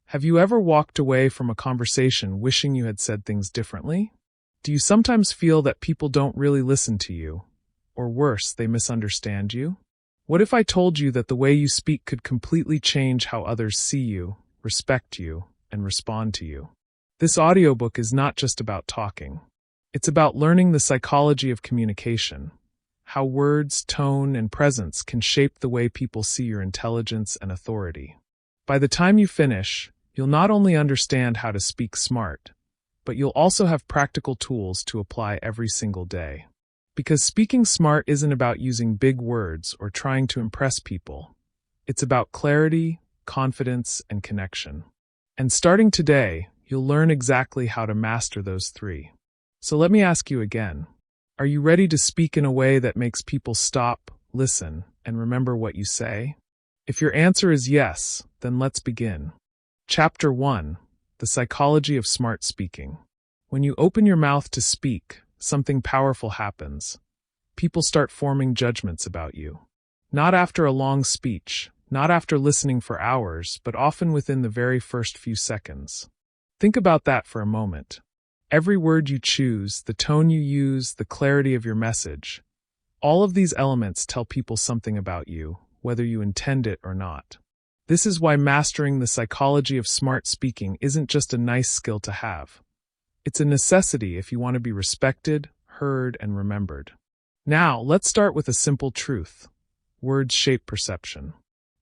Have you ever walked away from a conversation wishing you had said things differently? Do you sometimes feel that people don't really listen to you? Or worse, they misunderstand you? What if I told you that the way you speak could completely change how others see you, respect you, and respond to you? This audiobook is not just about talking. It's about learning the psychology of communication, how words, tone, and presence can shape the way people see your intelligence and authority. By the time you finish, you'll not only understand how to speak smart, but you'll also have practical tools to apply every single day. Because speaking smart isn't about using big words or trying to impress people. It's about clarity, confidence, and connection. And starting today, you'll learn exactly how to master those three. So let me ask you again. Are you ready to speak in a way that makes people stop, listen, and remember what you say? If your answer is yes, then let's begin. Chapter 1: The Psychology of Smart Speaking. When you open your mouth to speak, something powerful happens. People start forming judgments about you. Not after a long speech, not after listening for hours, but often within the very first few seconds. Think about that for a moment. Every word you choose, the tone you use, the clarity of your message, all of these elements tell people something about you, whether you intend it or not. This is why mastering the psychology of smart speaking isn't just a nice skill to have. It's a necessity if you want to be respected, heard, and remembered. Now, let's start with a simple truth. Words shape perception.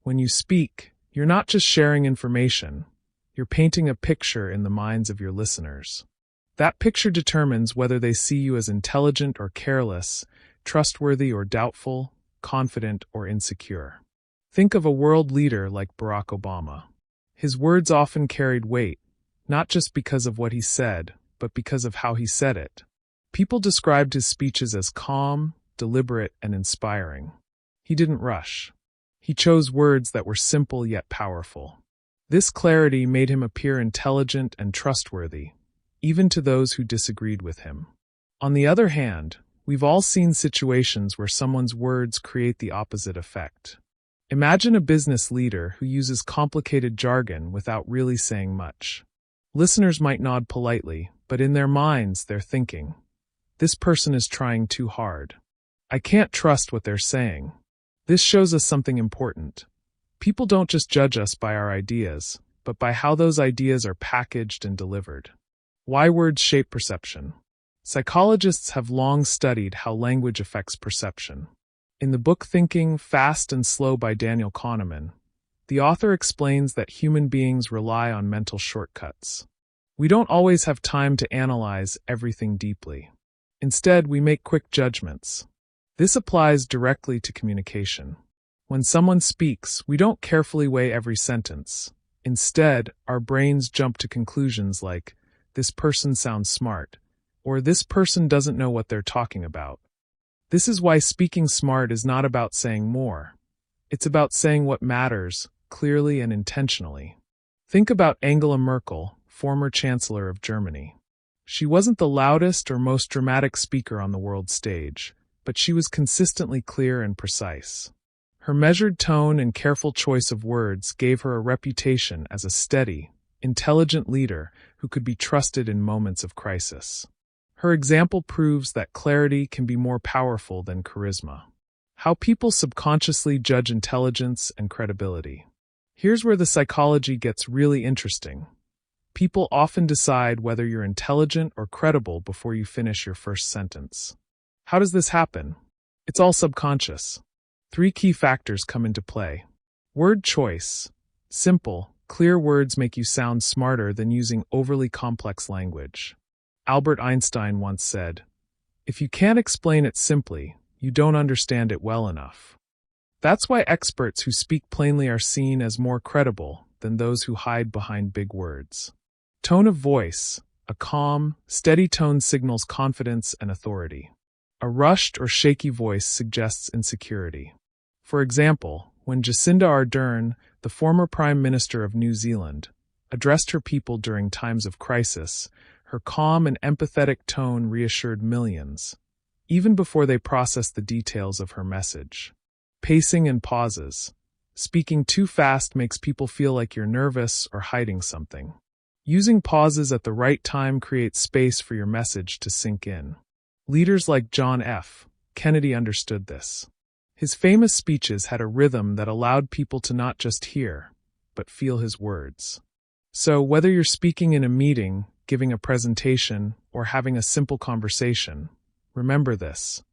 When you speak, you're not just sharing information, you're painting a picture in the minds of your listeners. That picture determines whether they see you as intelligent or careless, trustworthy or doubtful, confident or insecure. Think of a world leader like Barack Obama. His words often carried weight, not just because of what he said, but because of how he said it. People described his speeches as calm, deliberate, and inspiring. He didn't rush. He chose words that were simple yet powerful. This clarity made him appear intelligent and trustworthy, even to those who disagreed with him. On the other hand, we've all seen situations where someone's words create the opposite effect. Imagine a business leader who uses complicated jargon without really saying much. Listeners might nod politely, but in their minds they're thinking, "This person is trying too hard. I can't trust what they're saying." This shows us something important. People don't just judge us by our ideas, but by how those ideas are packaged and delivered. Why words shape perception? Psychologists have long studied how language affects perception. In the book Thinking, Fast and Slow by Daniel Kahneman, the author explains that human beings rely on mental shortcuts. We don't always have time to analyze everything deeply. Instead, we make quick judgments. This applies directly to communication. When someone speaks, we don't carefully weigh every sentence. Instead, our brains jump to conclusions like, "This person sounds smart," or "This person doesn't know what they're talking about." This is why speaking smart is not about saying more. It's about saying what matters, clearly and intentionally. Think about Angela Merkel, former Chancellor of Germany. She wasn't the loudest or most dramatic speaker on the world stage, but she was consistently clear and precise. Her measured tone and careful choice of words gave her a reputation as a steady, intelligent leader who could be trusted in moments of crisis. Her example proves that clarity can be more powerful than charisma. How people subconsciously judge intelligence and credibility. Here's where the psychology gets really interesting. People often decide whether you're intelligent or credible before you finish your first sentence. How does this happen? It's all subconscious. 3 key factors come into play. Word choice. Simple, clear words make you sound smarter than using overly complex language. Albert Einstein once said, "If you can't explain it simply, you don't understand it well enough." That's why experts who speak plainly are seen as more credible than those who hide behind big words. Tone of voice. A calm, steady tone signals confidence and authority. A rushed or shaky voice suggests insecurity. For example, when Jacinda Ardern, the former Prime Minister of New Zealand, addressed her people during times of crisis, her calm and empathetic tone reassured millions, even before they processed the details of her message. Pacing and pauses. Speaking too fast makes people feel like you're nervous or hiding something. Using pauses at the right time creates space for your message to sink in. Leaders like John F. Kennedy understood this. His famous speeches had a rhythm that allowed people to not just hear, but feel his words. So, whether you're speaking in a meeting, giving a presentation, or having a simple conversation, remember this.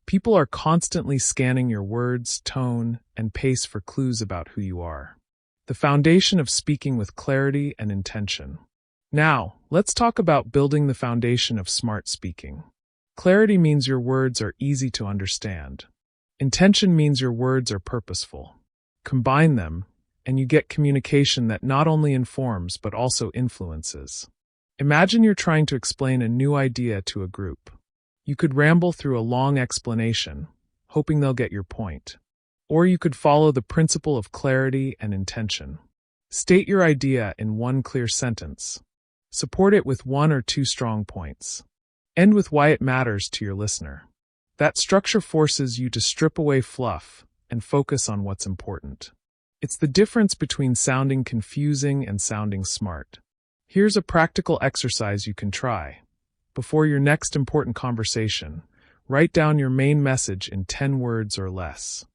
People are constantly scanning your words, tone, and pace for clues about who you are. The foundation of speaking with clarity and intention. Now, let's talk about building the foundation of smart speaking. Clarity means your words are easy to understand. Intention means your words are purposeful. Combine them, and you get communication that not only informs but also influences. Imagine you're trying to explain a new idea to a group. You could ramble through a long explanation, hoping they'll get your point. Or you could follow the principle of clarity and intention. State your idea in one clear sentence. Support it with one or two strong points. End with why it matters to your listener. That structure forces you to strip away fluff and focus on what's important. It's the difference between sounding confusing and sounding smart. Here's a practical exercise you can try. Before your next important conversation, write down your main message in 10 words or less.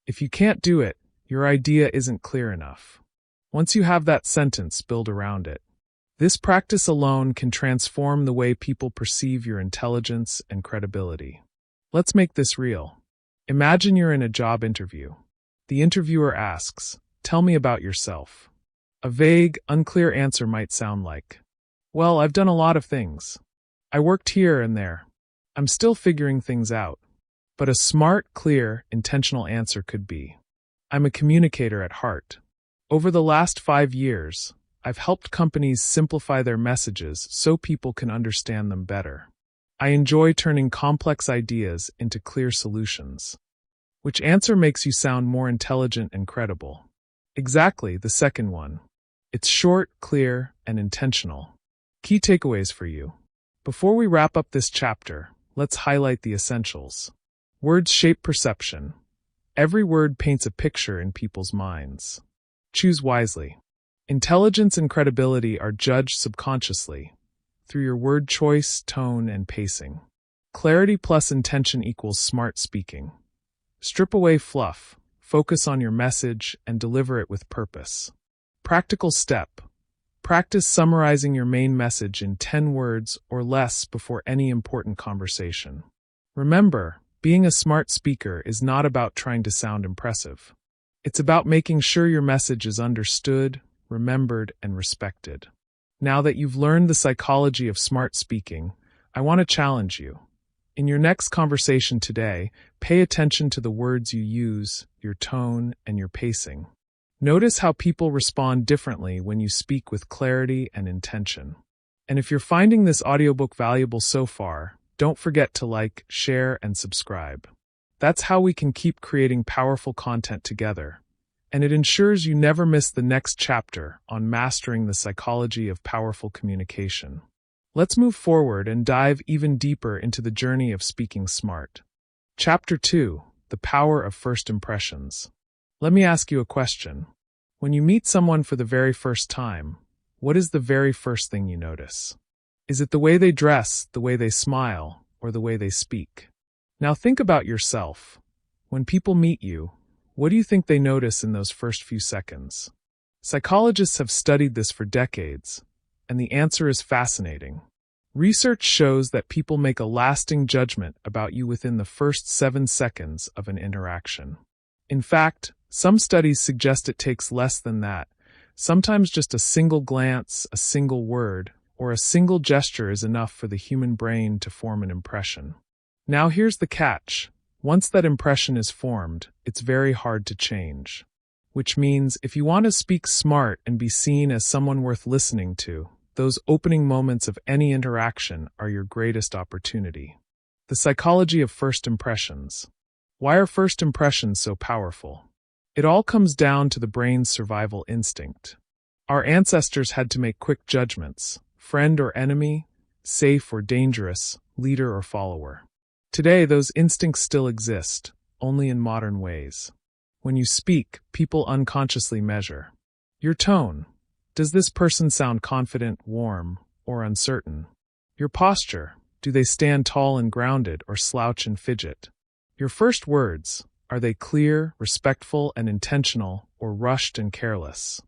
If you can't do it, your idea isn't clear enough. Once you have that sentence, build around it. This practice alone can transform the way people perceive your intelligence and credibility. Let's make this real. Imagine you're in a job interview. The interviewer asks, "Tell me about yourself." A vague, unclear answer might sound like, "Well, I've done a lot of things. I worked here and there. I'm still figuring things out." But a smart, clear, intentional answer could be, "I'm a communicator at heart. Over the last 5 years, I've helped companies simplify their messages so people can understand them better. I enjoy turning complex ideas into clear solutions." Which answer makes you sound more intelligent and credible? Exactly, the second one. It's short, clear, and intentional. Key takeaways for you. Before we wrap up this chapter, let's highlight the essentials. Words shape perception. Every word paints a picture in people's minds. Choose wisely. Intelligence and credibility are judged subconsciously, through your word choice, tone, and pacing. Clarity plus intention equals smart speaking. Strip away fluff, focus on your message, and deliver it with purpose. Practical step. Practice summarizing your main message in 10 words or less before any important conversation. Remember, being a smart speaker is not about trying to sound impressive. It's about making sure your message is understood, remembered, and respected. Now that you've learned the psychology of smart speaking, I want to challenge you. In your next conversation today, pay attention to the words you use, your tone, and your pacing. Notice how people respond differently when you speak with clarity and intention. And if you're finding this audiobook valuable so far, don't forget to like, share, and subscribe. That's how we can keep creating powerful content together. And it ensures you never miss the next chapter on mastering the psychology of powerful communication. Let's move forward and dive even deeper into the journey of speaking smart. Chapter 2, The Power of First Impressions. Let me ask you a question. When you meet someone for the very first time, what is the very first thing you notice? Is it the way they dress, the way they smile, or the way they speak? Now think about yourself. When people meet you, what do you think they notice in those first few seconds? Psychologists have studied this for decades, and the answer is fascinating. Research shows that people make a lasting judgment about you within the first 7 seconds of an interaction. In fact, some studies suggest it takes less than that. Sometimes just a single glance, a single word, or a single gesture is enough for the human brain to form an impression. Now here's the catch. Once that impression is formed, it's very hard to change. Which means if you want to speak smart and be seen as someone worth listening to, those opening moments of any interaction are your greatest opportunity. The psychology of first impressions. Why are first impressions so powerful? It all comes down to the brain's survival instinct. Our ancestors had to make quick judgments: friend or enemy, safe or dangerous, leader or follower. Today, those instincts still exist, only in modern ways. When you speak, people unconsciously measure your tone. Does this person sound confident, warm, or uncertain? Your posture. Do they stand tall and grounded or slouch and fidget? Your first words. Are they clear, respectful, and intentional, or rushed and careless?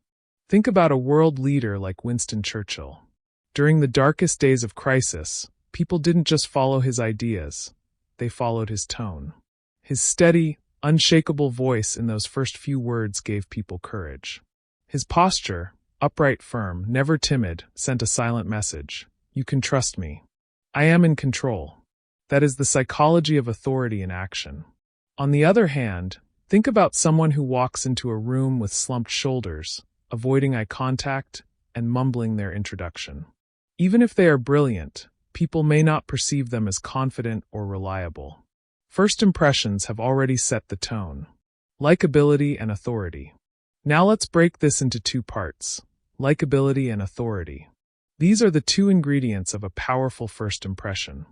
Think about a world leader like Winston Churchill. During the darkest days of crisis, people didn't just follow his ideas, they followed his tone. His steady, unshakable voice in those first few words gave people courage. His posture, upright, firm, never timid, sent a silent message. You can trust me. I am in control. That is the psychology of authority in action. On the other hand, think about someone who walks into a room with slumped shoulders, avoiding eye contact, and mumbling their introduction. Even if they are brilliant, people may not perceive them as confident or reliable. First impressions have already set the tone. Likability and authority. Now let's break this into two parts. Likability and authority. These are the two ingredients of a powerful first impression.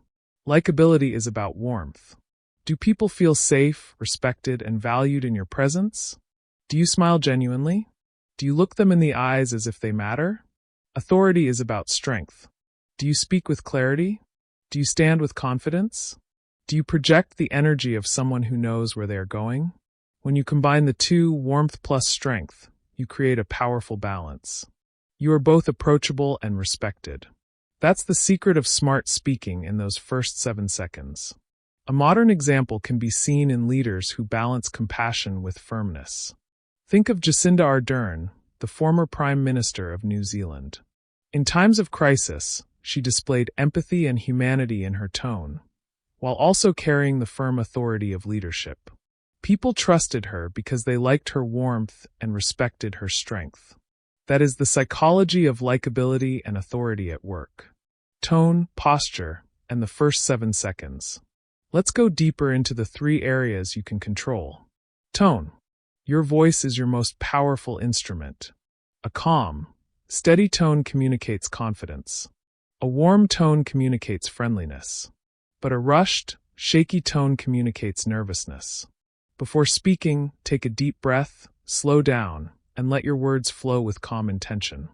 Likability is about warmth. Do people feel safe, respected, and valued in your presence? Do you smile genuinely? Do you look them in the eyes as if they matter? Authority is about strength. Do you speak with clarity? Do you stand with confidence? Do you project the energy of someone who knows where they are going? When you combine the two, warmth plus strength, you create a powerful balance. You are both approachable and respected. That's the secret of smart speaking in those first 7 seconds. A modern example can be seen in leaders who balance compassion with firmness. Think of Jacinda Ardern, the former Prime Minister of New Zealand. In times of crisis, she displayed empathy and humanity in her tone, while also carrying the firm authority of leadership. People trusted her because they liked her warmth and respected her strength. That is the psychology of likability and authority at work. Tone, posture, and the first 7 seconds. Let's go deeper into the 3 areas you can control. Tone. Your voice is your most powerful instrument. A calm, steady tone communicates confidence. A warm tone communicates friendliness. But a rushed, shaky tone communicates nervousness. Before speaking, take a deep breath, slow down, and let your words flow with calm intention.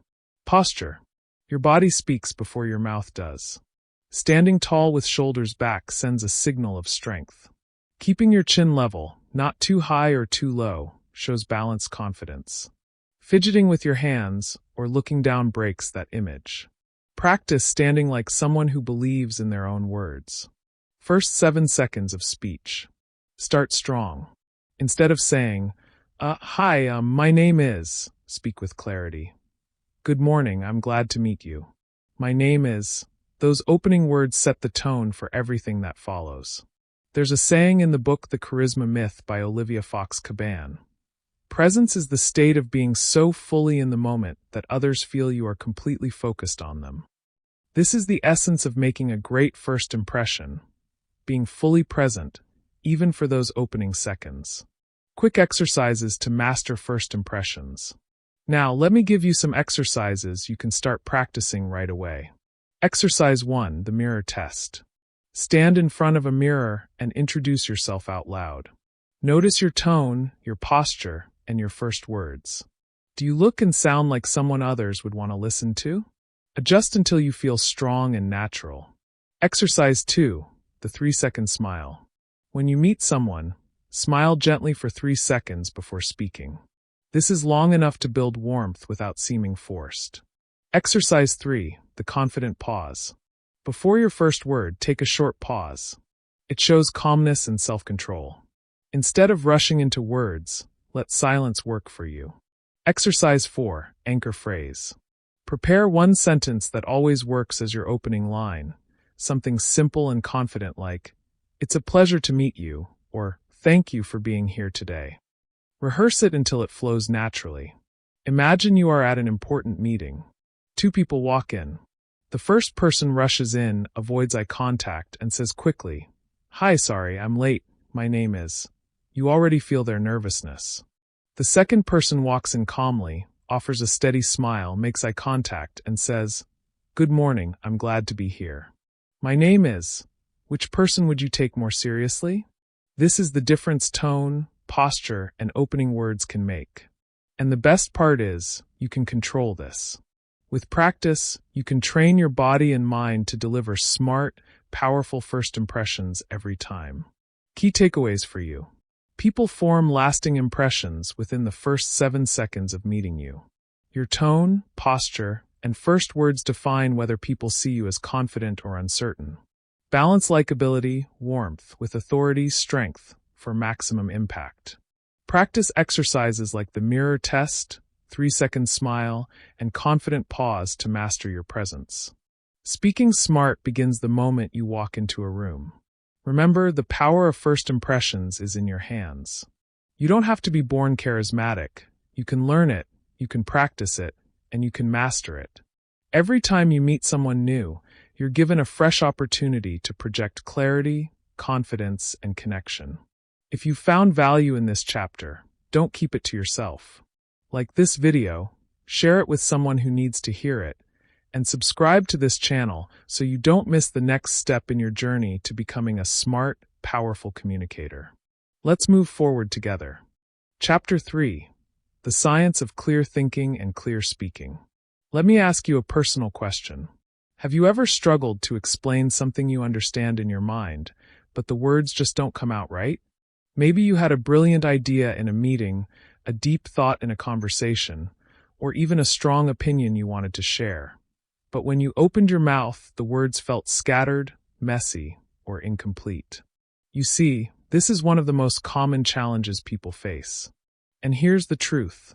Posture. Your body speaks before your mouth does. Standing tall with shoulders back sends a signal of strength. Keeping your chin level, not too high or too low, shows balanced confidence. Fidgeting with your hands or looking down breaks that image. Practice standing like someone who believes in their own words. First 7 seconds of speech. Start strong. Instead of saying, hi, my name is, speak with clarity. Good morning, I'm glad to meet you. My name is. Those opening words set the tone for everything that follows. There's a saying in the book The Charisma Myth by Olivia Fox Caban. Presence is the state of being so fully in the moment that others feel you are completely focused on them. This is the essence of making a great first impression, being fully present, even for those opening seconds. Quick exercises to master first impressions. Now, let me give you some exercises you can start practicing right away. Exercise 1, the mirror test. Stand in front of a mirror and introduce yourself out loud. Notice your tone, your posture, and your first words. Do you look and sound like someone others would want to listen to? Adjust until you feel strong and natural. Exercise 2, the 3-second smile. When you meet someone, smile gently for 3 seconds before speaking. This is long enough to build warmth without seeming forced. Exercise 3, the confident pause. Before your first word, take a short pause. It shows calmness and self-control. Instead of rushing into words, let silence work for you. Exercise 4, anchor phrase. Prepare one sentence that always works as your opening line. Something simple and confident like, "It's a pleasure to meet you," or "Thank you for being here today." Rehearse it until it flows naturally. Imagine you are at an important meeting. 2 people walk in. The first person rushes in, avoids eye contact, and says quickly, "Hi, sorry, I'm late. My name is." You already feel their nervousness. The second person walks in calmly, offers a steady smile, makes eye contact, and says, "Good morning, I'm glad to be here. My name is." Which person would you take more seriously? This is the difference: tone, posture, and opening words can make. And the best part is, you can control this. With practice, you can train your body and mind to deliver smart, powerful first impressions every time. Key takeaways for you. People form lasting impressions within the first 7 seconds of meeting you. Your tone, posture, and first words define whether people see you as confident or uncertain. Balance likability, warmth with authority, strength for maximum impact. Practice exercises like the mirror test, 3-second smile, and confident pause to master your presence. Speaking smart begins the moment you walk into a room. Remember, the power of first impressions is in your hands. You don't have to be born charismatic. You can learn it, you can practice it, and you can master it. Every time you meet someone new, you're given a fresh opportunity to project clarity, confidence, and connection. If you found value in this chapter, don't keep it to yourself. Like this video, share it with someone who needs to hear it, and subscribe to this channel so you don't miss the next step in your journey to becoming a smart, powerful communicator. Let's move forward together. Chapter 3: The Science of Clear Thinking and Clear Speaking. Let me ask you a personal question. Have you ever struggled to explain something you understand in your mind, but the words just don't come out right? Maybe you had a brilliant idea in a meeting, a deep thought in a conversation, or even a strong opinion you wanted to share. But when you opened your mouth, the words felt scattered, messy, or incomplete. You see, this is one of the most common challenges people face. And here's the truth.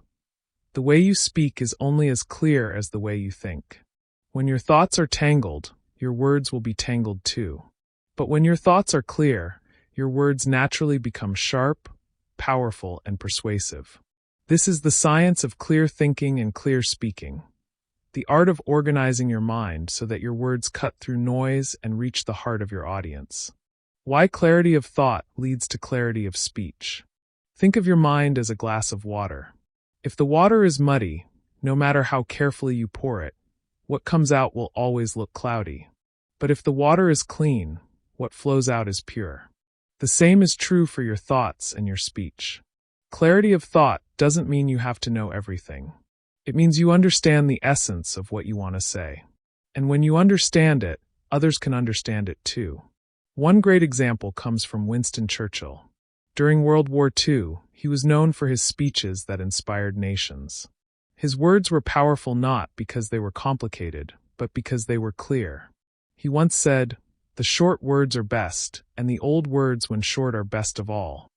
The way you speak is only as clear as the way you think. When your thoughts are tangled, your words will be tangled too. But when your thoughts are clear, your words naturally become sharp, powerful, and persuasive. This is the science of clear thinking and clear speaking. The art of organizing your mind so that your words cut through noise and reach the heart of your audience. Why clarity of thought leads to clarity of speech. Think of your mind as a glass of water. If the water is muddy, no matter how carefully you pour it, what comes out will always look cloudy. But if the water is clean, what flows out is pure. The same is true for your thoughts and your speech. Clarity of thought doesn't mean you have to know everything. It means you understand the essence of what you want to say. And when you understand it, others can understand it too. One great example comes from Winston Churchill. During World War II, he was known for his speeches that inspired nations. His words were powerful not because they were complicated, but because they were clear. He once said, "The short words are best, and the old words when short are best of all."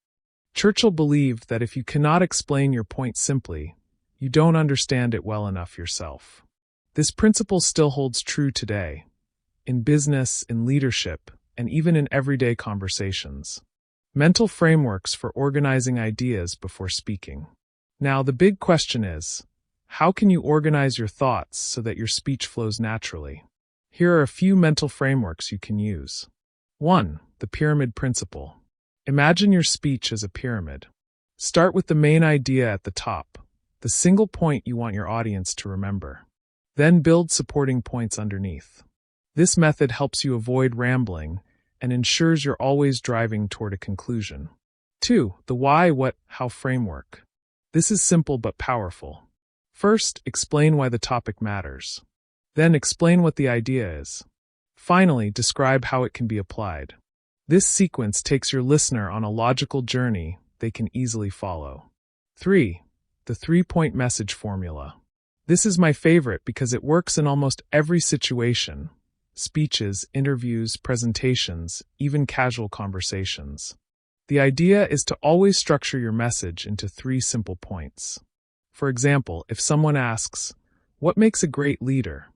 Churchill believed that if you cannot explain your point simply, you don't understand it well enough yourself. This principle still holds true today, in business, in leadership, and even in everyday conversations. Mental frameworks for organizing ideas before speaking. Now, the big question is, how can you organize your thoughts so that your speech flows naturally? Here are a few mental frameworks you can use. 1. The pyramid principle. Imagine your speech as a pyramid. Start with the main idea at the top, the single point you want your audience to remember. Then build supporting points underneath. This method helps you avoid rambling and ensures you're always driving toward a conclusion. 2. The why, what, how framework. This is simple but powerful. First, explain why the topic matters. Then explain what the idea is. Finally, describe how it can be applied. This sequence takes your listener on a logical journey they can easily follow. 3. The 3-point message formula. This is my favorite because it works in almost every situation: speeches, interviews, presentations, even casual conversations. The idea is to always structure your message into 3 simple points. For example, if someone asks, "What makes a great leader?"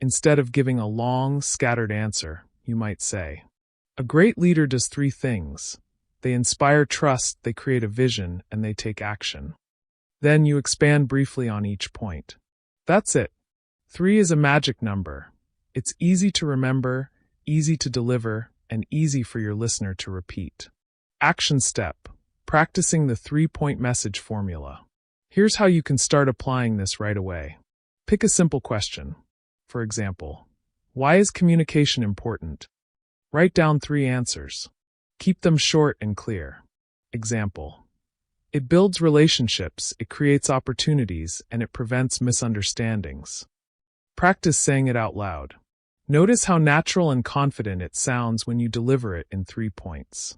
Instead of giving a long, scattered answer, you might say, "A great leader does 3 things. They inspire trust, they create a vision, and they take action." Then you expand briefly on each point. That's it. 3 is a magic number. It's easy to remember, easy to deliver, and easy for your listener to repeat. Action step: practicing the 3-point message formula. Here's how you can start applying this right away. Pick a simple question. For example, why is communication important? Write down 3 answers. Keep them short and clear. Example: It builds relationships, it creates opportunities, and it prevents misunderstandings. Practice saying it out loud. Notice how natural and confident it sounds when you deliver it in 3 points.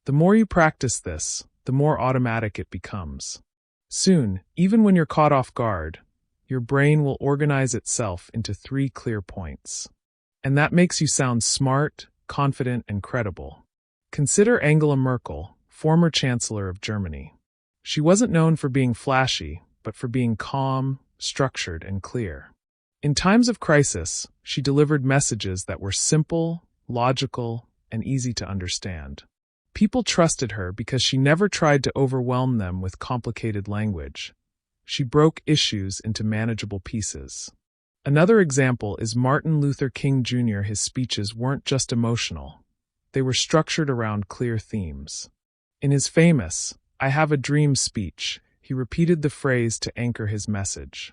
The more you practice this, the more automatic it becomes. Soon, even when you're caught off guard, your brain will organize itself into 3 clear points. And that makes you sound smart, confident, and credible. Consider Angela Merkel, former Chancellor of Germany. She wasn't known for being flashy, but for being calm, structured, and clear. In times of crisis, she delivered messages that were simple, logical, and easy to understand. People trusted her because she never tried to overwhelm them with complicated language. She broke issues into manageable pieces. Another example is Martin Luther King Jr. His speeches weren't just emotional. They were structured around clear themes. In his famous, "I Have a Dream" speech, he repeated the phrase to anchor his message.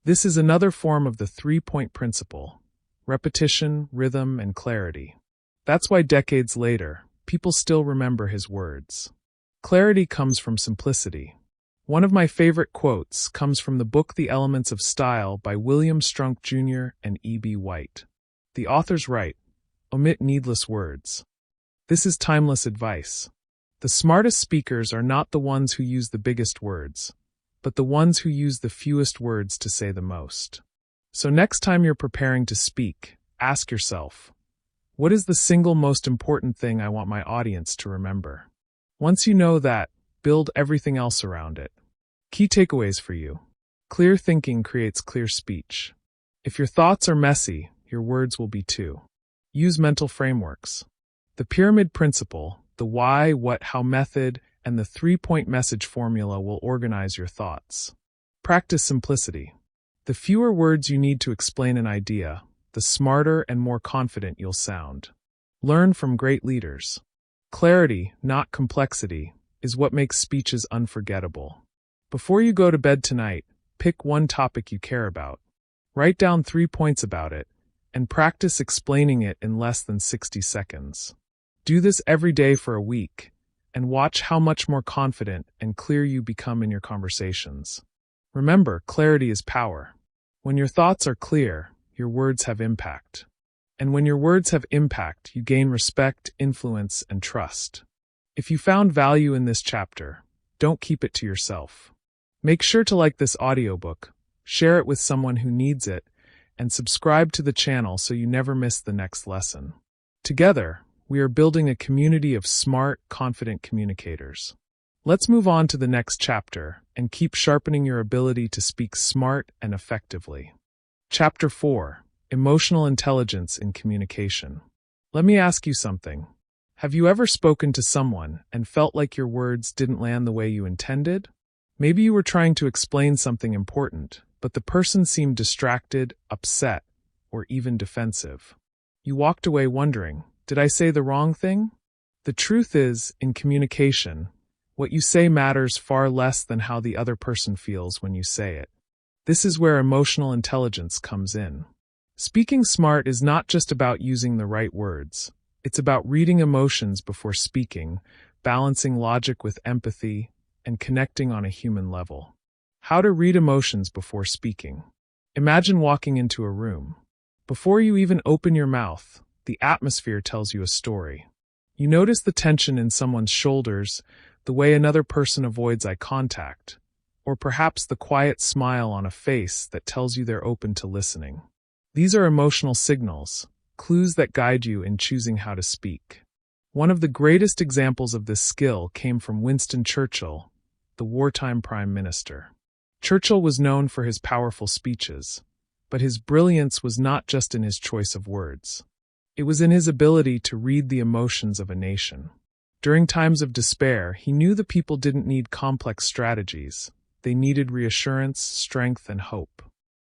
This is another form of the 3-point principle: repetition, rhythm, and clarity. That's why decades later, people still remember his words. Clarity comes from simplicity. One of my favorite quotes comes from the book The Elements of Style by William Strunk Jr. and E.B. White. The authors write, "Omit needless words." This is timeless advice. The smartest speakers are not the ones who use the biggest words, but the ones who use the fewest words to say the most. So next time you're preparing to speak, ask yourself, what is the single most important thing I want my audience to remember? Once you know that, build everything else around it. Key takeaways for you. Clear thinking creates clear speech. If your thoughts are messy, your words will be too. Use mental frameworks. The pyramid principle, the why, what, how method, and the 3-point message formula will organize your thoughts. Practice simplicity. The fewer words you need to explain an idea, the smarter and more confident you'll sound. Learn from great leaders. Clarity, not complexity, is what makes speeches unforgettable. Before you go to bed tonight, pick one topic you care about. Write down 3 points about it, and practice explaining it in less than 60 seconds. Do this every day for a week, and watch how much more confident and clear you become in your conversations. Remember, clarity is power. When your thoughts are clear, your words have impact. And when your words have impact, you gain respect, influence, and trust. If you found value in this chapter, don't keep it to yourself. Make sure to like this audiobook, share it with someone who needs it, and subscribe to the channel so you never miss the next lesson. Together, we are building a community of smart, confident communicators. Let's move on to the next chapter and keep sharpening your ability to speak smart and effectively. Chapter 4: Emotional Intelligence in Communication. Let me ask you something. Have you ever spoken to someone and felt like your words didn't land the way you intended? Maybe you were trying to explain something important, but the person seemed distracted, upset, or even defensive. You walked away wondering, did I say the wrong thing? The truth is, in communication, what you say matters far less than how the other person feels when you say it. This is where emotional intelligence comes in. Speaking smart is not just about using the right words. It's about reading emotions before speaking, balancing logic with empathy, and connecting on a human level. How to read emotions before speaking. Imagine walking into a room. Before you even open your mouth, the atmosphere tells you a story. You notice the tension in someone's shoulders, the way another person avoids eye contact, or perhaps the quiet smile on a face that tells you they're open to listening. These are emotional signals, clues that guide you in choosing how to speak. One of the greatest examples of this skill came from Winston Churchill, the wartime prime minister. Churchill was known for his powerful speeches, but his brilliance was not just in his choice of words. It was in his ability to read the emotions of a nation. During times of despair, he knew the people didn't need complex strategies. They needed reassurance, strength, and hope.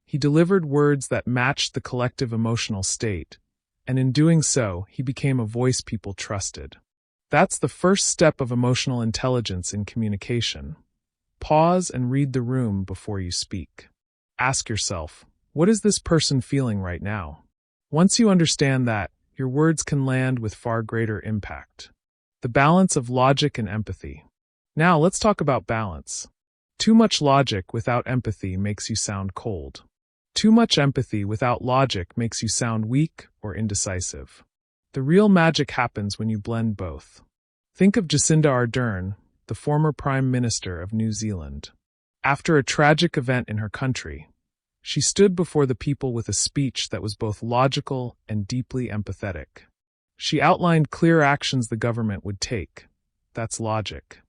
He delivered words that matched the collective emotional state, and in doing so, he became a voice people trusted. That's the first step of emotional intelligence in communication. Pause and read the room before you speak. Ask yourself, what is this person feeling right now? Once you understand that, your words can land with far greater impact. The balance of logic and empathy. Now let's talk about balance. Too much logic without empathy makes you sound cold. Too much empathy without logic makes you sound weak or indecisive. The real magic happens when you blend both. Think of Jacinda Ardern, the former Prime Minister of New Zealand. After a tragic event in her country, she stood before the people with a speech that was both logical and deeply empathetic. She outlined clear actions the government would take. That's logic.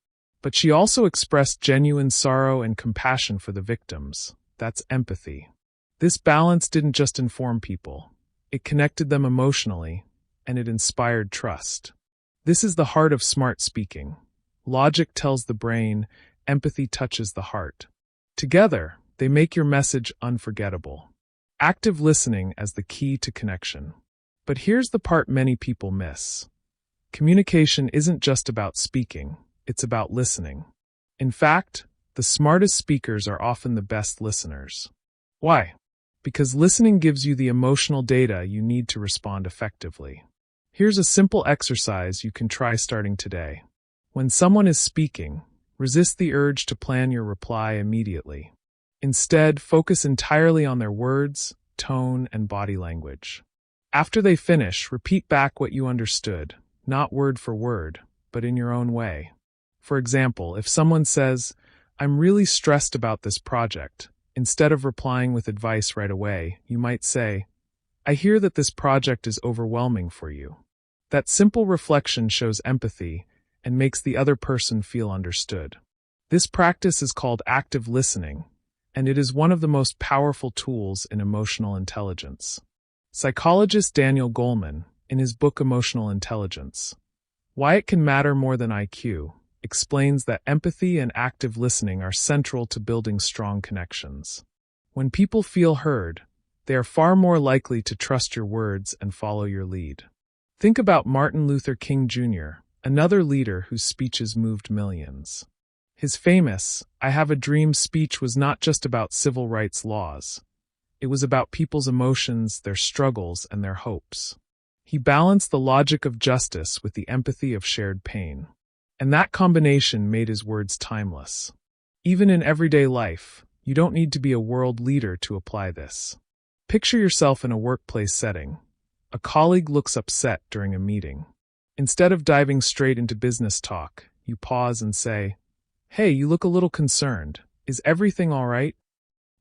But she also expressed genuine sorrow and compassion for the victims. That's empathy. This balance didn't just inform people. It connected them emotionally, and it inspired trust. This is the heart of smart speaking. Logic tells the brain, empathy touches the heart. Together, they make your message unforgettable. Active listening as the key to connection. But here's the part many people miss. Communication isn't just about speaking, it's about listening. In fact, the smartest speakers are often the best listeners. Why? Because listening gives you the emotional data you need to respond effectively. Here's a simple exercise you can try starting today. When someone is speaking, resist the urge to plan your reply immediately. Instead, focus entirely on their words, tone, and body language. After they finish, repeat back what you understood, not word for word, but in your own way. For example, if someone says, "I'm really stressed about this project," instead of replying with advice right away, you might say, "I hear that this project is overwhelming for you." That simple reflection shows empathy and makes the other person feel understood. This practice is called active listening, and it is one of the most powerful tools in emotional intelligence. Psychologist Daniel Goleman, in his book Emotional Intelligence, Why It Can Matter More Than IQ, explains that empathy and active listening are central to building strong connections. When people feel heard, they are far more likely to trust your words and follow your lead. Think about Martin Luther King Jr., another leader whose speeches moved millions. His famous "I Have a Dream" speech was not just about civil rights laws. It was about people's emotions, their struggles, and their hopes. He balanced the logic of justice with the empathy of shared pain. And that combination made his words timeless. Even in everyday life, you don't need to be a world leader to apply this. Picture yourself in a workplace setting. A colleague looks upset during a meeting. Instead of diving straight into business talk, you pause and say, "Hey, you look a little concerned. Is everything all right?"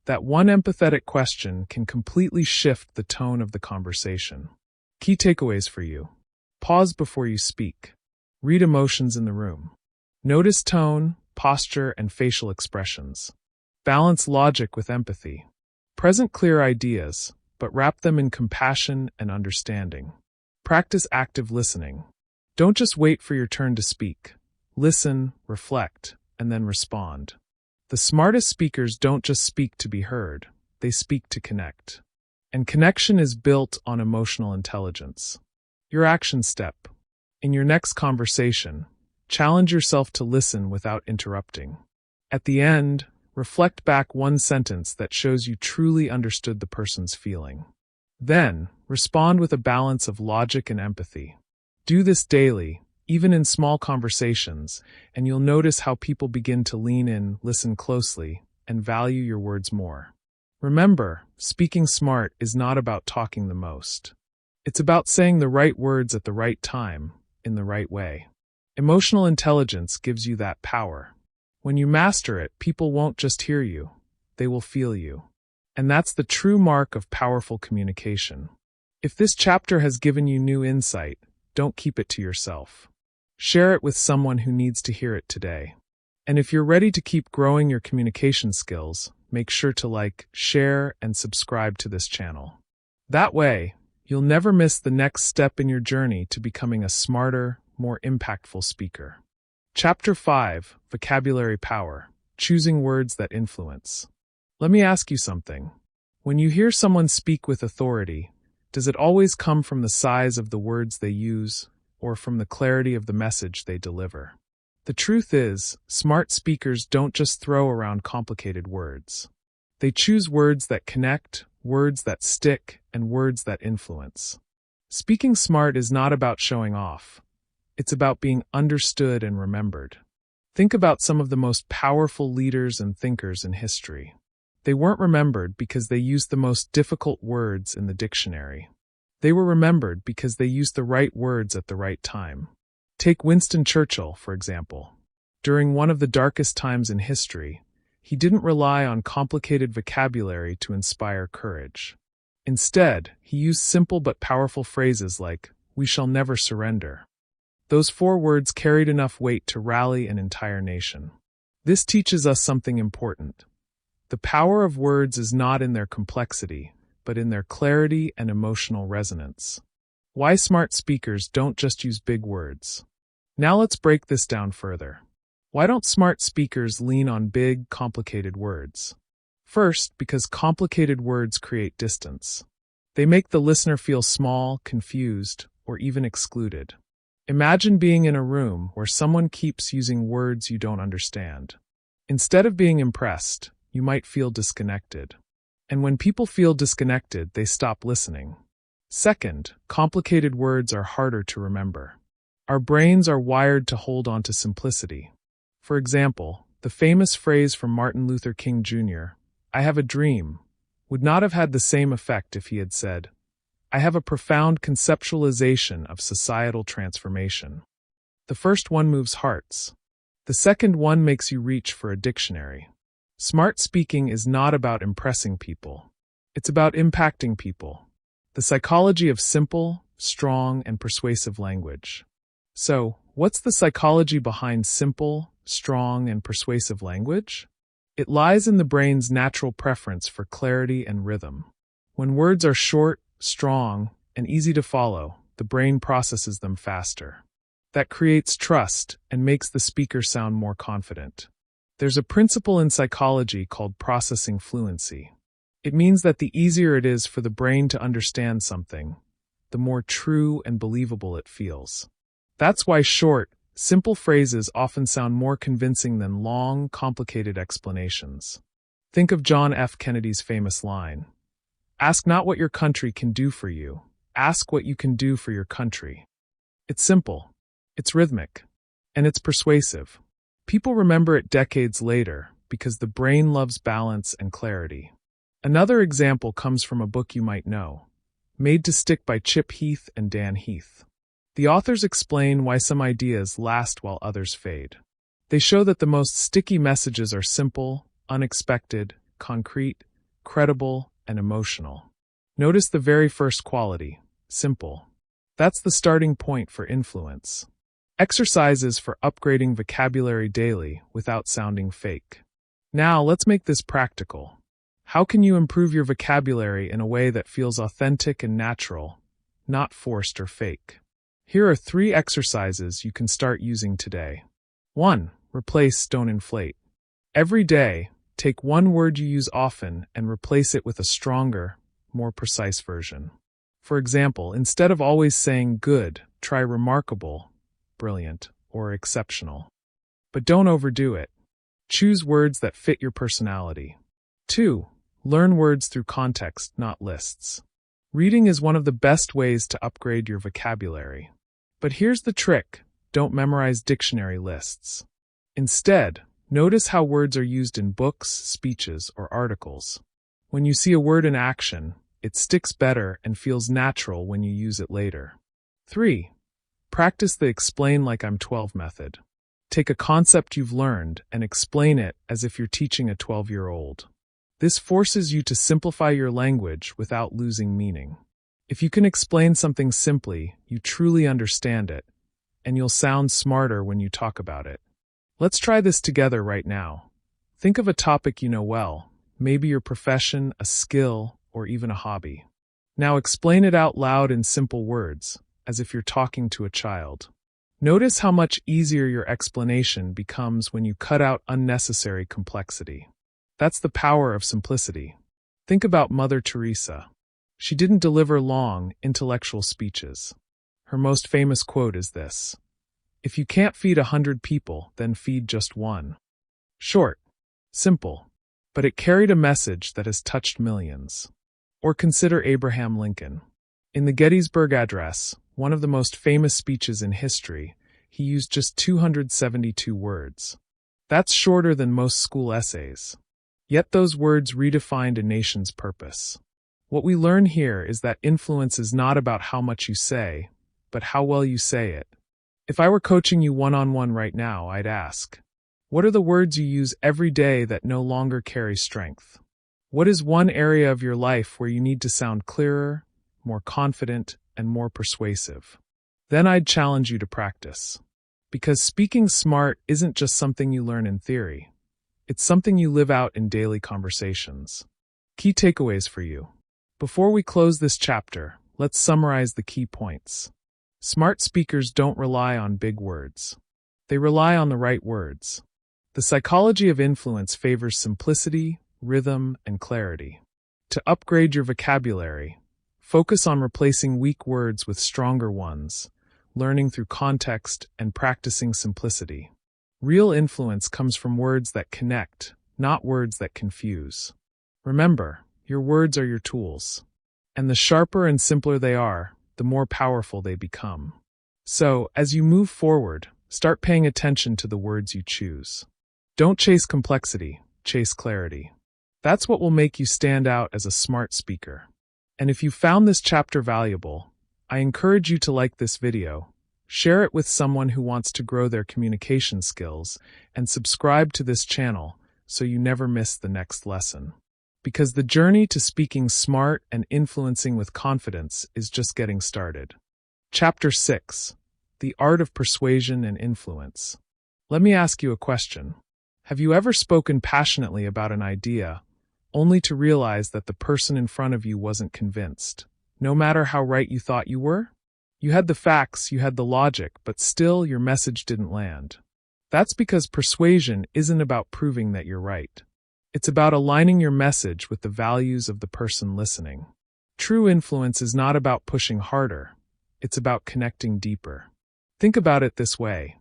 That one empathetic question can completely shift the tone of the conversation. Key takeaways for you. Pause before you speak. Read emotions in the room. Notice tone, posture, and facial expressions. Balance logic with empathy. Present clear ideas, but wrap them in compassion and understanding. Practice active listening. Don't just wait for your turn to speak. Listen, reflect, and then respond. The smartest speakers don't just speak to be heard, they speak to connect. And connection is built on emotional intelligence. Your action step. In your next conversation, challenge yourself to listen without interrupting. At the end, reflect back one sentence that shows you truly understood the person's feeling. Then, respond with a balance of logic and empathy. Do this daily, even in small conversations, and you'll notice how people begin to lean in, listen closely, and value your words more. Remember, speaking smart is not about talking the most. It's about saying the right words at the right time, in the right way. Emotional intelligence gives you that power. When you master it, people won't just hear you, they will feel you. And that's the true mark of powerful communication. If this chapter has given you new insight, don't keep it to yourself. Share it with someone who needs to hear it today. And if you're ready to keep growing your communication skills, make sure to like, share, and subscribe to this channel. That way, you'll never miss the next step in your journey to becoming a smarter, more impactful speaker. Chapter 5, Vocabulary Power, Choosing Words That Influence. Let me ask you something. When you hear someone speak with authority, does it always come from the size of the words they use, or from the clarity of the message they deliver? The truth is, smart speakers don't just throw around complicated words. They choose words that connect, words that stick, and words that influence. Speaking smart is not about showing off. It's about being understood and remembered. Think about some of the most powerful leaders and thinkers in history. They weren't remembered because they used the most difficult words in the dictionary. They were remembered because they used the right words at the right time. Take Winston Churchill, for example. During one of the darkest times in history, he didn't rely on complicated vocabulary to inspire courage. Instead, he used simple but powerful phrases like, "We shall never surrender." Those 4 words carried enough weight to rally an entire nation. This teaches us something important. The power of words is not in their complexity, but in their clarity and emotional resonance. Why smart speakers don't just use big words. Now let's break this down further. Why don't smart speakers lean on big, complicated words? First, because complicated words create distance. They make the listener feel small, confused, or even excluded. Imagine being in a room where someone keeps using words you don't understand. Instead of being impressed, you might feel disconnected. And when people feel disconnected, they stop listening. Second, complicated words are harder to remember. Our brains are wired to hold on to simplicity. For example, the famous phrase from Martin Luther King Jr., "I have a dream," would not have had the same effect if he had said, "I have a profound conceptualization of societal transformation." The first one moves hearts. The second one makes you reach for a dictionary. Smart speaking is not about impressing people. It's about impacting people. The psychology of simple, strong, and persuasive language. So, what's the psychology behind simple, strong, and persuasive language? It lies in the brain's natural preference for clarity and rhythm. When words are short, strong, and easy to follow, the brain processes them faster. That creates trust and makes the speaker sound more confident. There's a principle in psychology called processing fluency. It means that the easier it is for the brain to understand something, the more true and believable it feels. That's why short, simple phrases often sound more convincing than long, complicated explanations. Think of John F. Kennedy's famous line, "Ask not what your country can do for you, ask what you can do for your country." It's simple, it's rhythmic, and it's persuasive. People remember it decades later because the brain loves balance and clarity. Another example comes from a book you might know, Made to Stick by Chip Heath and Dan Heath. The authors explain why some ideas last while others fade. They show that the most sticky messages are simple, unexpected, concrete, credible, and emotional. Notice the very first quality, simple. That's the starting point for influence. Exercises for upgrading vocabulary daily without sounding fake. Now let's make this practical. How can you improve your vocabulary in a way that feels authentic and natural, not forced or fake? Here are 3 exercises you can start using today. 1. Replace, don't inflate. Every day, take one word you use often and replace it with a stronger, more precise version. For example, instead of always saying good, try remarkable, brilliant, or exceptional. But don't overdo it. Choose words that fit your personality. 2. Learn words through context, not lists. Reading is one of the best ways to upgrade your vocabulary. But here's the trick, don't memorize dictionary lists. Instead, notice how words are used in books, speeches, or articles. When you see a word in action, it sticks better and feels natural when you use it later. 3. Practice the explain like I'm 12 method. Take a concept you've learned and explain it as if you're teaching a 12-year-old. This forces you to simplify your language without losing meaning. If you can explain something simply, you truly understand it, and you'll sound smarter when you talk about it. Let's try this together right now. Think of a topic you know well, maybe your profession, a skill, or even a hobby. Now explain it out loud in simple words, as if you're talking to a child. Notice how much easier your explanation becomes when you cut out unnecessary complexity. That's the power of simplicity. Think about Mother Teresa. She didn't deliver long, intellectual speeches. Her most famous quote is this: "If you can't feed 100 people, then feed just one." Short, simple, but it carried a message that has touched millions. Or consider Abraham Lincoln. In the Gettysburg Address, one of the most famous speeches in history, he used just 272 words. That's shorter than most school essays. Yet those words redefined a nation's purpose. What we learn here is that influence is not about how much you say, but how well you say it. If I were coaching you one-on-one right now, I'd ask, what are the words you use every day that no longer carry strength? What is one area of your life where you need to sound clearer, more confident, and more persuasive? Then I'd challenge you to practice. Because speaking smart isn't just something you learn in theory. It's something you live out in daily conversations. Key takeaways for you. Before we close this chapter, let's summarize the key points. Smart speakers don't rely on big words. They rely on the right words. The psychology of influence favors simplicity, rhythm, and clarity. To upgrade your vocabulary, focus on replacing weak words with stronger ones, learning through context and practicing simplicity. Real influence comes from words that connect, not words that confuse. Remember, your words are your tools. And the sharper and simpler they are, the more powerful they become. So, as you move forward, start paying attention to the words you choose. Don't chase complexity, chase clarity. That's what will make you stand out as a smart speaker. And if you found this chapter valuable, I encourage you to like this video, share it with someone who wants to grow their communication skills, and subscribe to this channel so you never miss the next lesson. Because the journey to speaking smart and influencing with confidence is just getting started. Chapter 6. The Art of Persuasion and Influence. Let me ask you a question. Have you ever spoken passionately about an idea, only to realize that the person in front of you wasn't convinced, no matter how right you thought you were? You had the facts, you had the logic, but still your message didn't land. That's because persuasion isn't about proving that you're right. It's about aligning your message with the values of the person listening. True influence is not about pushing harder. It's about connecting deeper. Think about it this way.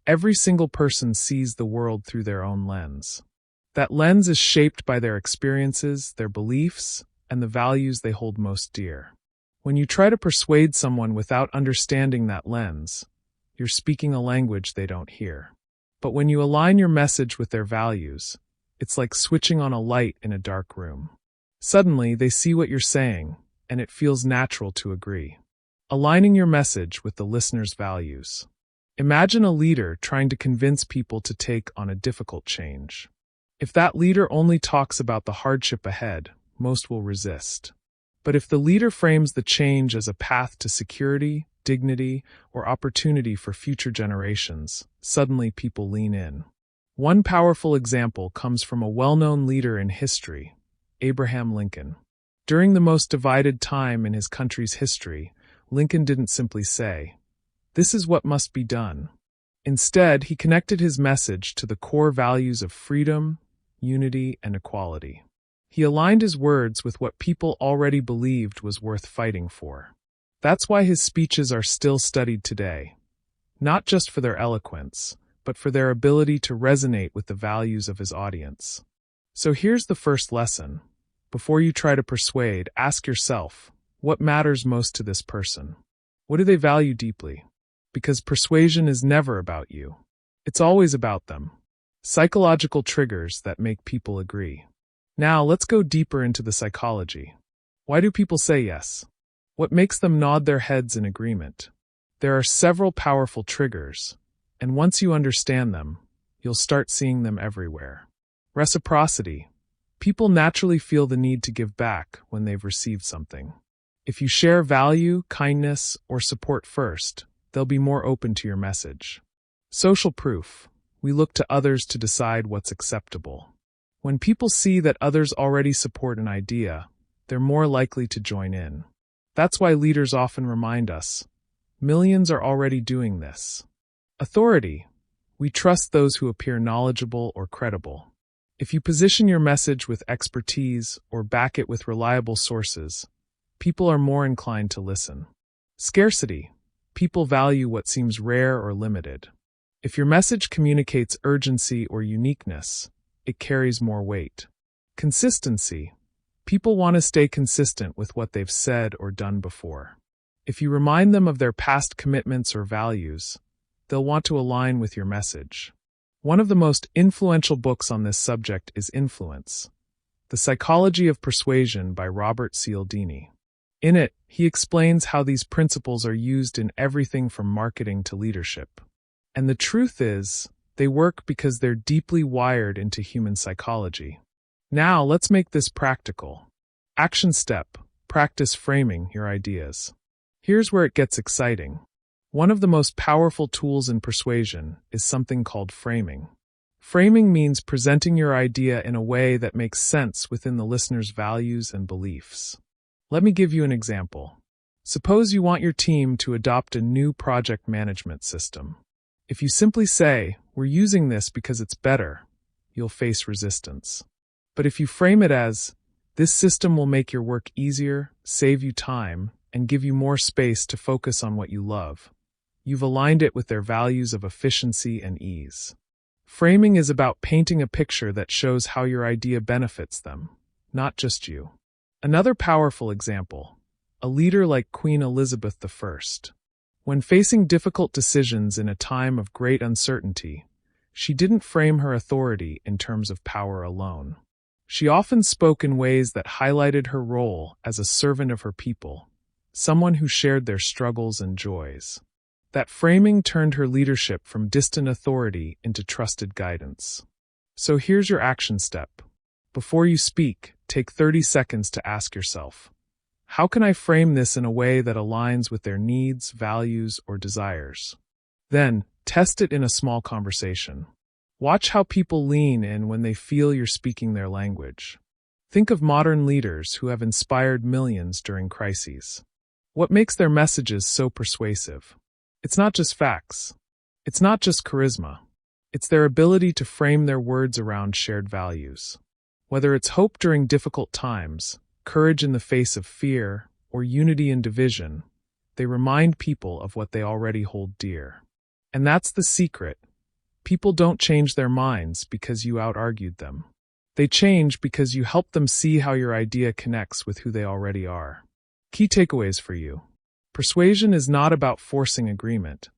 Every single person sees the world through their own lens. That lens is shaped by their experiences, their beliefs, and the values they hold most dear. When you try to persuade someone without understanding that lens, you're speaking a language they don't hear. But when you align your message with their values, it's like switching on a light in a dark room. Suddenly, they see what you're saying, and it feels natural to agree. Aligning your message with the listener's values. Imagine a leader trying to convince people to take on a difficult change. If that leader only talks about the hardship ahead, most will resist. But if the leader frames the change as a path to security, dignity, or opportunity for future generations, suddenly people lean in. One powerful example comes from a well-known leader in history, Abraham Lincoln. During the most divided time in his country's history, Lincoln didn't simply say, "This is what must be done." Instead, he connected his message to the core values of freedom, unity, and equality. He aligned his words with what people already believed was worth fighting for. That's why his speeches are still studied today, not just for their eloquence, but for their ability to resonate with the values of his audience. So here's the first lesson. Before you try to persuade, ask yourself, what matters most to this person? What do they value deeply? Because persuasion is never about you. It's always about them. Psychological triggers that make people agree. Now, let's go deeper into the psychology. Why do people say yes? What makes them nod their heads in agreement? There are several powerful triggers, and once you understand them, you'll start seeing them everywhere. Reciprocity. People naturally feel the need to give back when they've received something. If you share value, kindness, or support first, they'll be more open to your message. Social proof. We look to others to decide what's acceptable. When people see that others already support an idea, they're more likely to join in. That's why leaders often remind us, millions are already doing this. Authority. We trust those who appear knowledgeable or credible. If you position your message with expertise or back it with reliable sources, people are more inclined to listen. Scarcity. People value what seems rare or limited. If your message communicates urgency or uniqueness, it carries more weight. Consistency. People want to stay consistent with what they've said or done before. If you remind them of their past commitments or values, they'll want to align with your message. One of the most influential books on this subject is Influence: The Psychology of Persuasion by Robert Cialdini. In it, he explains how these principles are used in everything from marketing to leadership. And the truth is, they work because they're deeply wired into human psychology. Now, let's make this practical. Action step: practice framing your ideas. Here's where it gets exciting. One of the most powerful tools in persuasion is something called framing. Framing means presenting your idea in a way that makes sense within the listener's values and beliefs. Let me give you an example. Suppose you want your team to adopt a new project management system. If you simply say, "We're using this because it's better," you'll face resistance. But if you frame it as, "This system will make your work easier, save you time, and give you more space to focus on what you love," you've aligned it with their values of efficiency and ease. Framing is about painting a picture that shows how your idea benefits them, not just you. Another powerful example: a leader like Queen Elizabeth I. When facing difficult decisions in a time of great uncertainty, she didn't frame her authority in terms of power alone. She often spoke in ways that highlighted her role as a servant of her people, someone who shared their struggles and joys. That framing turned her leadership from distant authority into trusted guidance. So here's your action step. Before you speak, take 30 seconds to ask yourself, how can I frame this in a way that aligns with their needs, values, or desires? Then, test it in a small conversation. Watch how people lean in when they feel you're speaking their language. Think of modern leaders who have inspired millions during crises. What makes their messages so persuasive? It's not just facts. It's not just charisma. It's their ability to frame their words around shared values. Whether it's hope during difficult times, courage in the face of fear, or unity in division, they remind people of what they already hold dear. And that's the secret. People don't change their minds because you out-argued them. They change because you help them see how your idea connects with who they already are. Key takeaways for you. Persuasion is not about forcing agreement.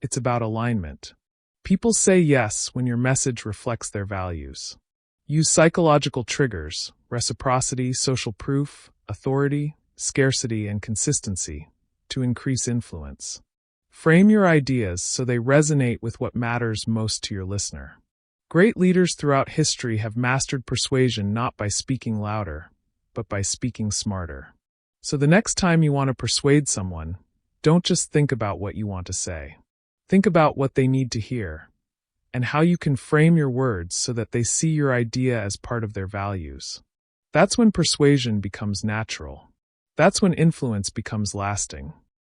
It's about alignment. People say yes when your message reflects their values. Use psychological triggers: reciprocity, social proof, authority, scarcity, and consistency to increase influence. Frame your ideas so they resonate with what matters most to your listener. Great leaders throughout history have mastered persuasion not by speaking louder, but by speaking smarter. So the next time you want to persuade someone, don't just think about what you want to say. Think about what they need to hear, and how you can frame your words so that they see your idea as part of their values. That's when persuasion becomes natural. That's when influence becomes lasting.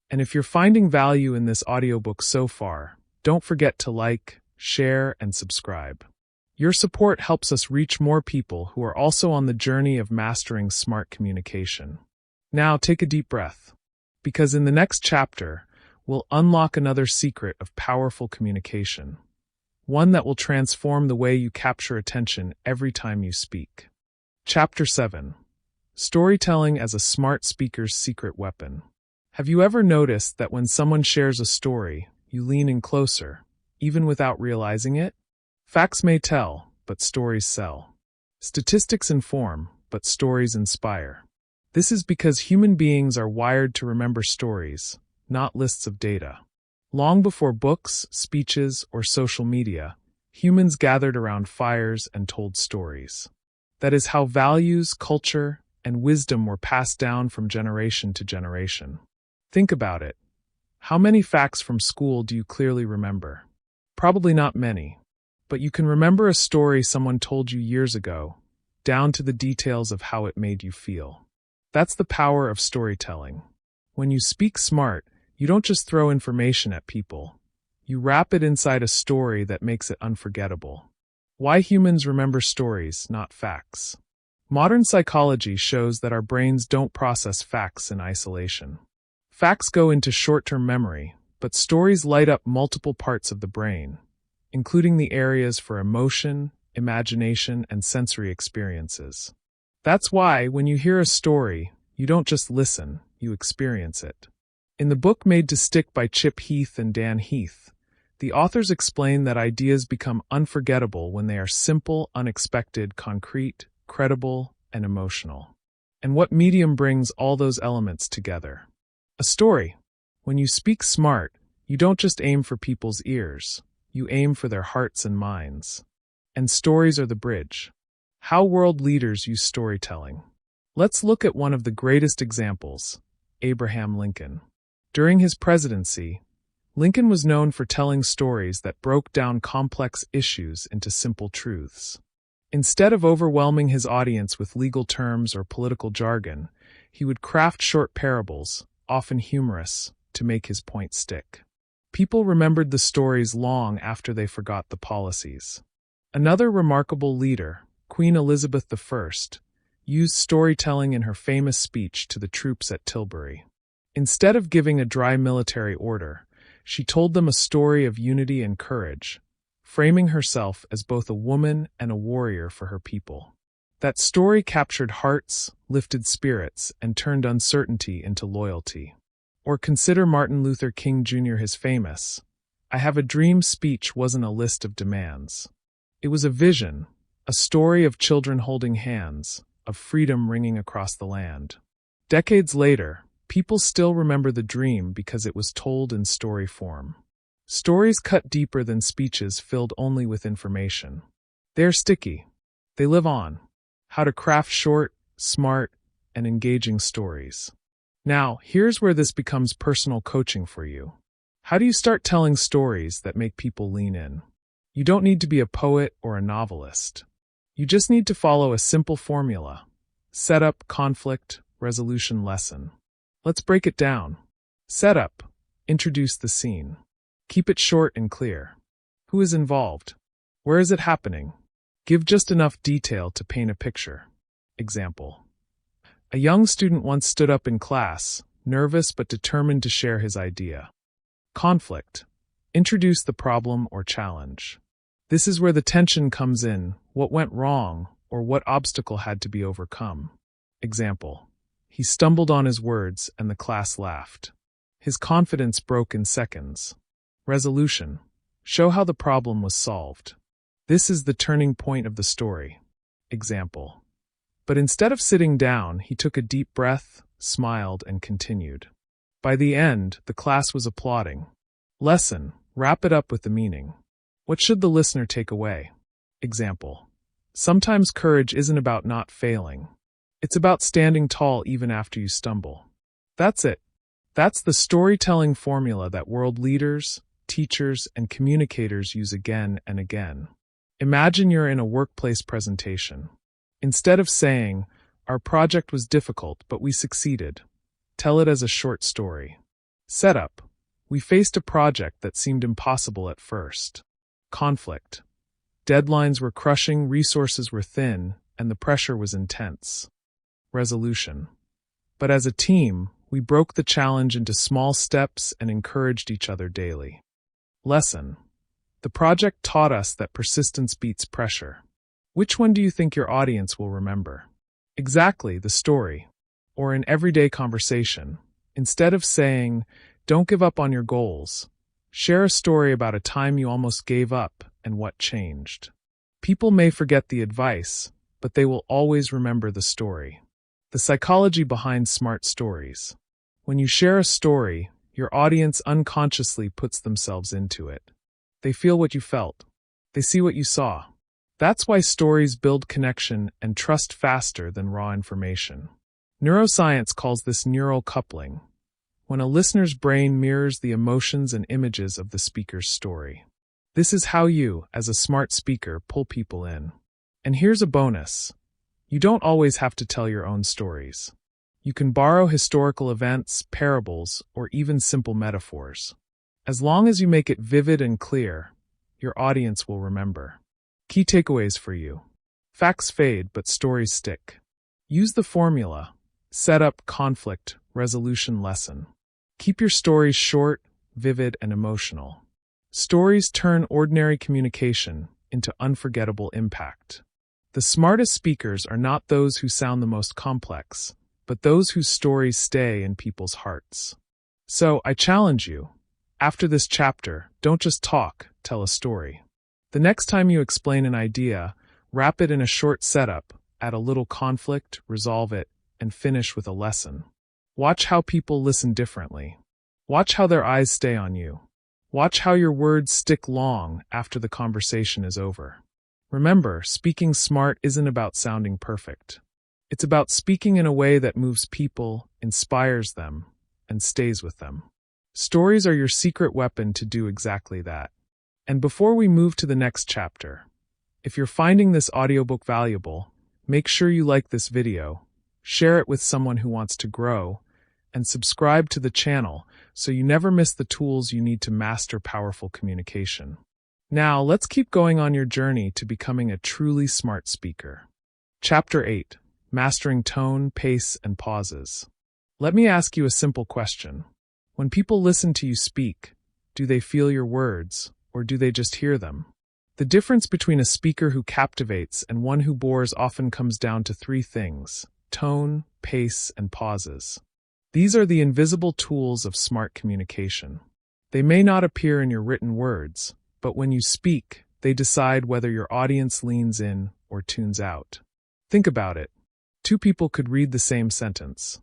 And if you're finding value in this audiobook so far, don't forget to like, share, and subscribe. Your support helps us reach more people who are also on the journey of mastering smart communication. Now take a deep breath, because in the next chapter, we'll unlock another secret of powerful communication, one that will transform the way you capture attention every time you speak. Chapter 7: Storytelling as a Smart Speaker's Secret Weapon. Have you ever noticed that when someone shares a story, you lean in closer, even without realizing it? Facts may tell, but stories sell. Statistics inform, but stories inspire. This is because human beings are wired to remember stories, not lists of data. Long before books, speeches, or social media, humans gathered around fires and told stories. That is how values, culture, and wisdom were passed down from generation to generation. Think about it. How many facts from school do you clearly remember? Probably not many. But you can remember a story someone told you years ago, down to the details of how it made you feel. That's the power of storytelling. When you speak smart, you don't just throw information at people. You wrap it inside a story that makes it unforgettable. Why humans remember stories, not facts. Modern psychology shows that our brains don't process facts in isolation. Facts go into short-term memory, but stories light up multiple parts of the brain, including the areas for emotion, imagination, and sensory experiences. That's why, when you hear a story, you don't just listen, you experience it. In the book Made to Stick by Chip Heath and Dan Heath, The authors explain that ideas become unforgettable when they are simple, unexpected, concrete, credible, and emotional. And what medium brings all those elements together? A story. When you speak smart, you don't just aim for people's ears, you aim for their hearts and minds. And stories are the bridge. How world leaders use storytelling. Let's look at one of the greatest examples, Abraham Lincoln. During his presidency, Lincoln was known for telling stories that broke down complex issues into simple truths. Instead of overwhelming his audience with legal terms or political jargon, he would craft short parables, often humorous, to make his point stick. People remembered the stories long after they forgot the policies. Another remarkable leader, Queen Elizabeth I, used storytelling in her famous speech to the troops at Tilbury. Instead of giving a dry military order, she told them a story of unity and courage, framing herself as both a woman and a warrior for her people. That story captured hearts, lifted spirits, and turned uncertainty into loyalty. Or consider Martin Luther King Jr. His famous, "I have a dream" speech wasn't a list of demands. It was a vision, a story of children holding hands, of freedom ringing across the land. Decades later, people still remember the dream because it was told in story form. Stories cut deeper than speeches filled only with information. They're sticky. They live on. How to craft short, smart, and engaging stories. Now, here's where this becomes personal coaching for you. How do you start telling stories that make people lean in? You don't need to be a poet or a novelist. You just need to follow a simple formula: setup, conflict, resolution, lesson. Let's break it down. Setup. Introduce the scene. Keep it short and clear. Who is involved? Where is it happening? Give just enough detail to paint a picture. Example. A young student once stood up in class, nervous but determined to share his idea. Conflict. Introduce the problem or challenge. This is where the tension comes in, what went wrong, or what obstacle had to be overcome. Example. He stumbled on his words and the class laughed. His confidence broke in seconds. Resolution. Show how the problem was solved. This is the turning point of the story. Example. But instead of sitting down, he took a deep breath, smiled, and continued. By the end, the class was applauding. Lesson. Wrap it up with the meaning. What should the listener take away? Example. Sometimes courage isn't about not failing. It's about standing tall even after you stumble. That's it. That's the storytelling formula that world leaders, teachers, and communicators use again and again. Imagine you're in a workplace presentation. Instead of saying, "Our project was difficult, but we succeeded," tell it as a short story. Setup. We faced a project that seemed impossible at first. Conflict. Deadlines were crushing, resources were thin, and the pressure was intense. Resolution. But as a team, we broke the challenge into small steps and encouraged each other daily. Lesson. The project taught us that persistence beats pressure. Which one do you think your audience will remember? Exactly, the story. Or in everyday conversation, instead of saying, "Don't give up on your goals," share a story about a time you almost gave up and what changed. People may forget the advice, but they will always remember the story. The psychology behind smart stories. When you share a story, your audience unconsciously puts themselves into it. They feel what you felt. They see what you saw. That's why stories build connection and trust faster than raw information. Neuroscience calls this neural coupling, when a listener's brain mirrors the emotions and images of the speaker's story. This is how you, as a smart speaker, pull people in. And here's a bonus. You don't always have to tell your own stories. You can borrow historical events, parables, or even simple metaphors. As long as you make it vivid and clear, your audience will remember. Key takeaways for you. Facts fade, but stories stick. Use the formula: setup, conflict, resolution, lesson. Keep your stories short, vivid, and emotional. Stories turn ordinary communication into unforgettable impact. The smartest speakers are not those who sound the most complex, but those whose stories stay in people's hearts. So, I challenge you. After this chapter, don't just talk, tell a story. The next time you explain an idea, wrap it in a short setup, add a little conflict, resolve it, and finish with a lesson. Watch how people listen differently. Watch how their eyes stay on you. Watch how your words stick long after the conversation is over. Remember, speaking smart isn't about sounding perfect. It's about speaking in a way that moves people, inspires them, and stays with them. Stories are your secret weapon to do exactly that. And before we move to the next chapter, if you're finding this audiobook valuable, make sure you like this video, share it with someone who wants to grow, and subscribe to the channel so you never miss the tools you need to master powerful communication. Now, let's keep going on your journey to becoming a truly smart speaker. Chapter 8. Mastering Tone, Pace, and Pauses. Let me ask you a simple question. When people listen to you speak, do they feel your words, or do they just hear them? The difference between a speaker who captivates and one who bores often comes down to three things: tone, pace, and pauses. These are the invisible tools of smart communication. They may not appear in your written words, but when you speak, they decide whether your audience leans in or tunes out. Think about it. Two people could read the same sentence.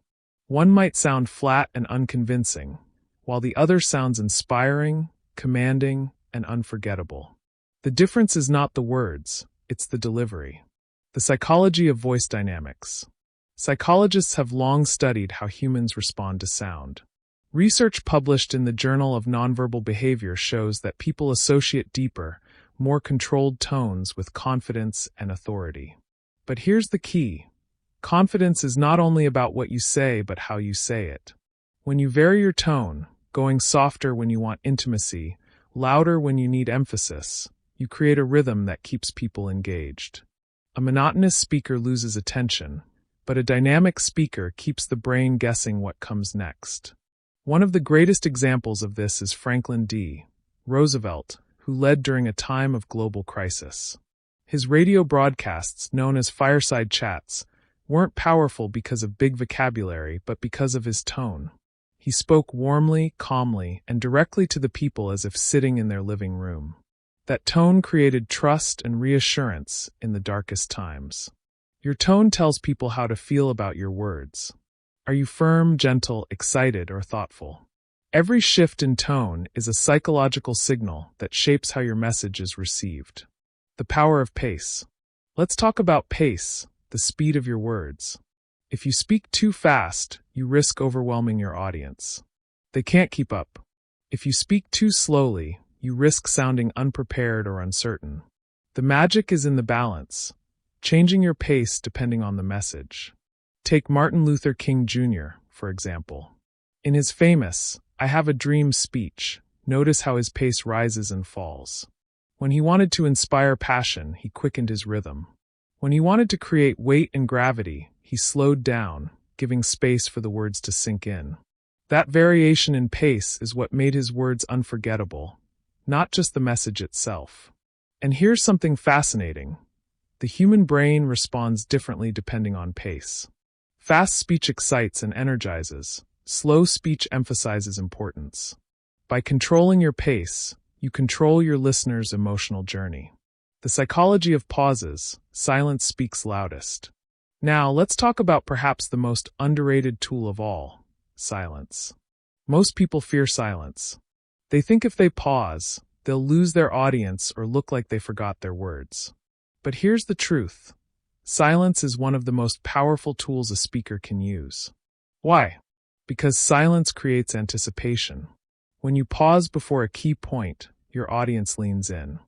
One might sound flat and unconvincing, while the other sounds inspiring, commanding, and unforgettable. The difference is not the words, it's the delivery. The psychology of voice dynamics. Psychologists have long studied how humans respond to sound. Research published in the Journal of Nonverbal Behavior shows that people associate deeper, more controlled tones with confidence and authority. But here's the key. Confidence is not only about what you say, but how you say it. When you vary your tone, going softer when you want intimacy, louder when you need emphasis, you create a rhythm that keeps people engaged. A monotonous speaker loses attention, but a dynamic speaker keeps the brain guessing what comes next. One of the greatest examples of this is Franklin D. Roosevelt, who led during a time of global crisis. His radio broadcasts, known as fireside chats, weren't powerful because of big vocabulary, but because of his tone. He spoke warmly, calmly, and directly to the people as if sitting in their living room. That tone created trust and reassurance in the darkest times. Your tone tells people how to feel about your words. Are you firm, gentle, excited, or thoughtful? Every shift in tone is a psychological signal that shapes how your message is received. The power of pace. Let's talk about pace, the speed of your words. If you speak too fast, you risk overwhelming your audience. They can't keep up. If you speak too slowly, you risk sounding unprepared or uncertain. The magic is in the balance, changing your pace depending on the message. Take Martin Luther King Jr., for example. In his famous "I Have a Dream" speech, notice how his pace rises and falls. When he wanted to inspire passion, he quickened his rhythm. When he wanted to create weight and gravity, he slowed down, giving space for the words to sink in. That variation in pace is what made his words unforgettable, not just the message itself. And here's something fascinating. The human brain responds differently depending on pace. Fast speech excites and energizes. Slow speech emphasizes importance. By controlling your pace, you control your listener's emotional journey. The psychology of pauses. Silence speaks loudest. Now, let's talk about perhaps the most underrated tool of all: silence. Most people fear silence. They think if they pause, they'll lose their audience or look like they forgot their words. But here's the truth. Silence is one of the most powerful tools a speaker can use. Why? Because silence creates anticipation. When you pause before a key point, your audience leans in.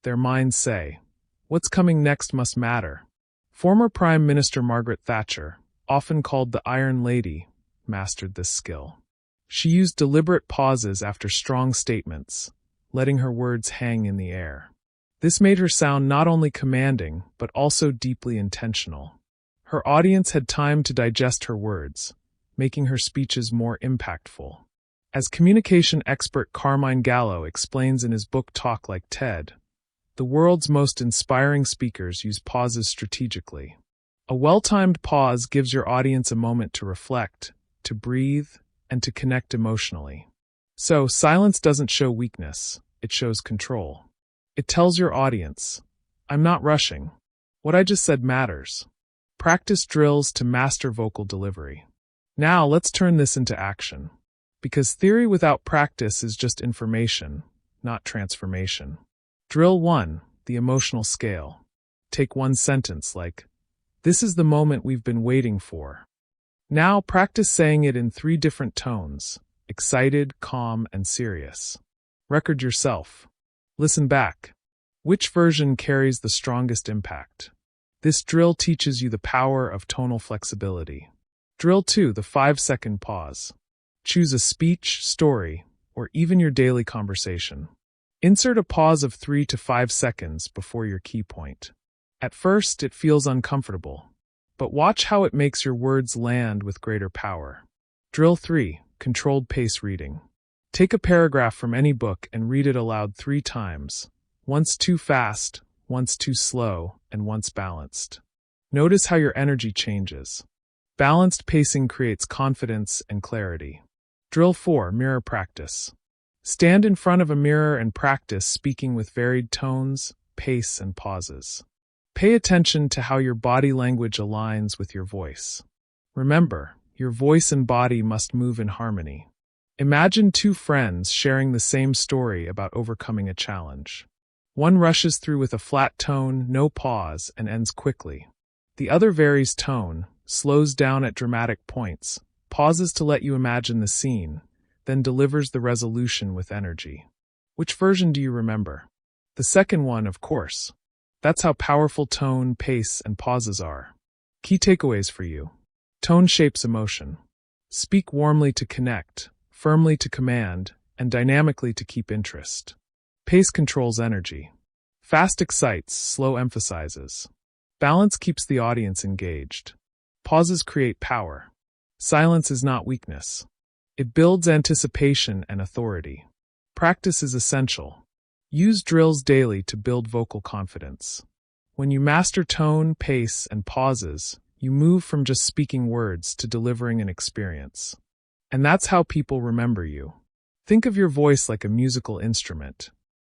Their minds say, "What's coming next must matter." Former Prime Minister Margaret Thatcher, often called the Iron Lady, mastered this skill. She used deliberate pauses after strong statements, letting her words hang in the air. This made her sound not only commanding, but also deeply intentional. Her audience had time to digest her words, making her speeches more impactful. As communication expert Carmine Gallo explains in his book Talk Like TED, the world's most inspiring speakers use pauses strategically. A well-timed pause gives your audience a moment to reflect, to breathe, and to connect emotionally. So, silence doesn't show weakness, it shows control. It tells your audience, I'm not rushing. What I just said matters. Practice drills to master vocal delivery. Now let's turn this into action. Because theory without practice is just information, not transformation. Drill 1, the emotional scale. Take one sentence like, this is the moment we've been waiting for. Now practice saying it in 3 different tones, excited, calm, and serious. Record yourself. Listen back. Which version carries the strongest impact? This drill teaches you the power of tonal flexibility. Drill 2, the 5-second pause. Choose a speech, story, or even your daily conversation. Insert a pause of 3 to 5 seconds before your key point. At first, it feels uncomfortable, but watch how it makes your words land with greater power. Drill 3, controlled pace reading. Take a paragraph from any book and read it aloud 3 times, once too fast, once too slow, and once balanced. Notice how your energy changes. Balanced pacing creates confidence and clarity. Drill 4, mirror practice. Stand in front of a mirror and practice speaking with varied tones, pace, and pauses. Pay attention to how your body language aligns with your voice. Remember, your voice and body must move in harmony. Imagine 2 friends sharing the same story about overcoming a challenge. One rushes through with a flat tone, no pause, and ends quickly. The other varies tone, slows down at dramatic points, pauses to let you imagine the scene, then delivers the resolution with energy. Which version do you remember? The second one, of course. That's how powerful tone, pace, and pauses are. Key takeaways for you. Tone shapes emotion. Speak warmly to connect, firmly to command, and dynamically to keep interest. Pace controls energy. Fast excites, slow emphasizes. Balance keeps the audience engaged. Pauses create power. Silence is not weakness. It builds anticipation and authority. Practice is essential. Use drills daily to build vocal confidence. When you master tone, pace, and pauses, you move from just speaking words to delivering an experience. And that's how people remember you. Think of your voice like a musical instrument.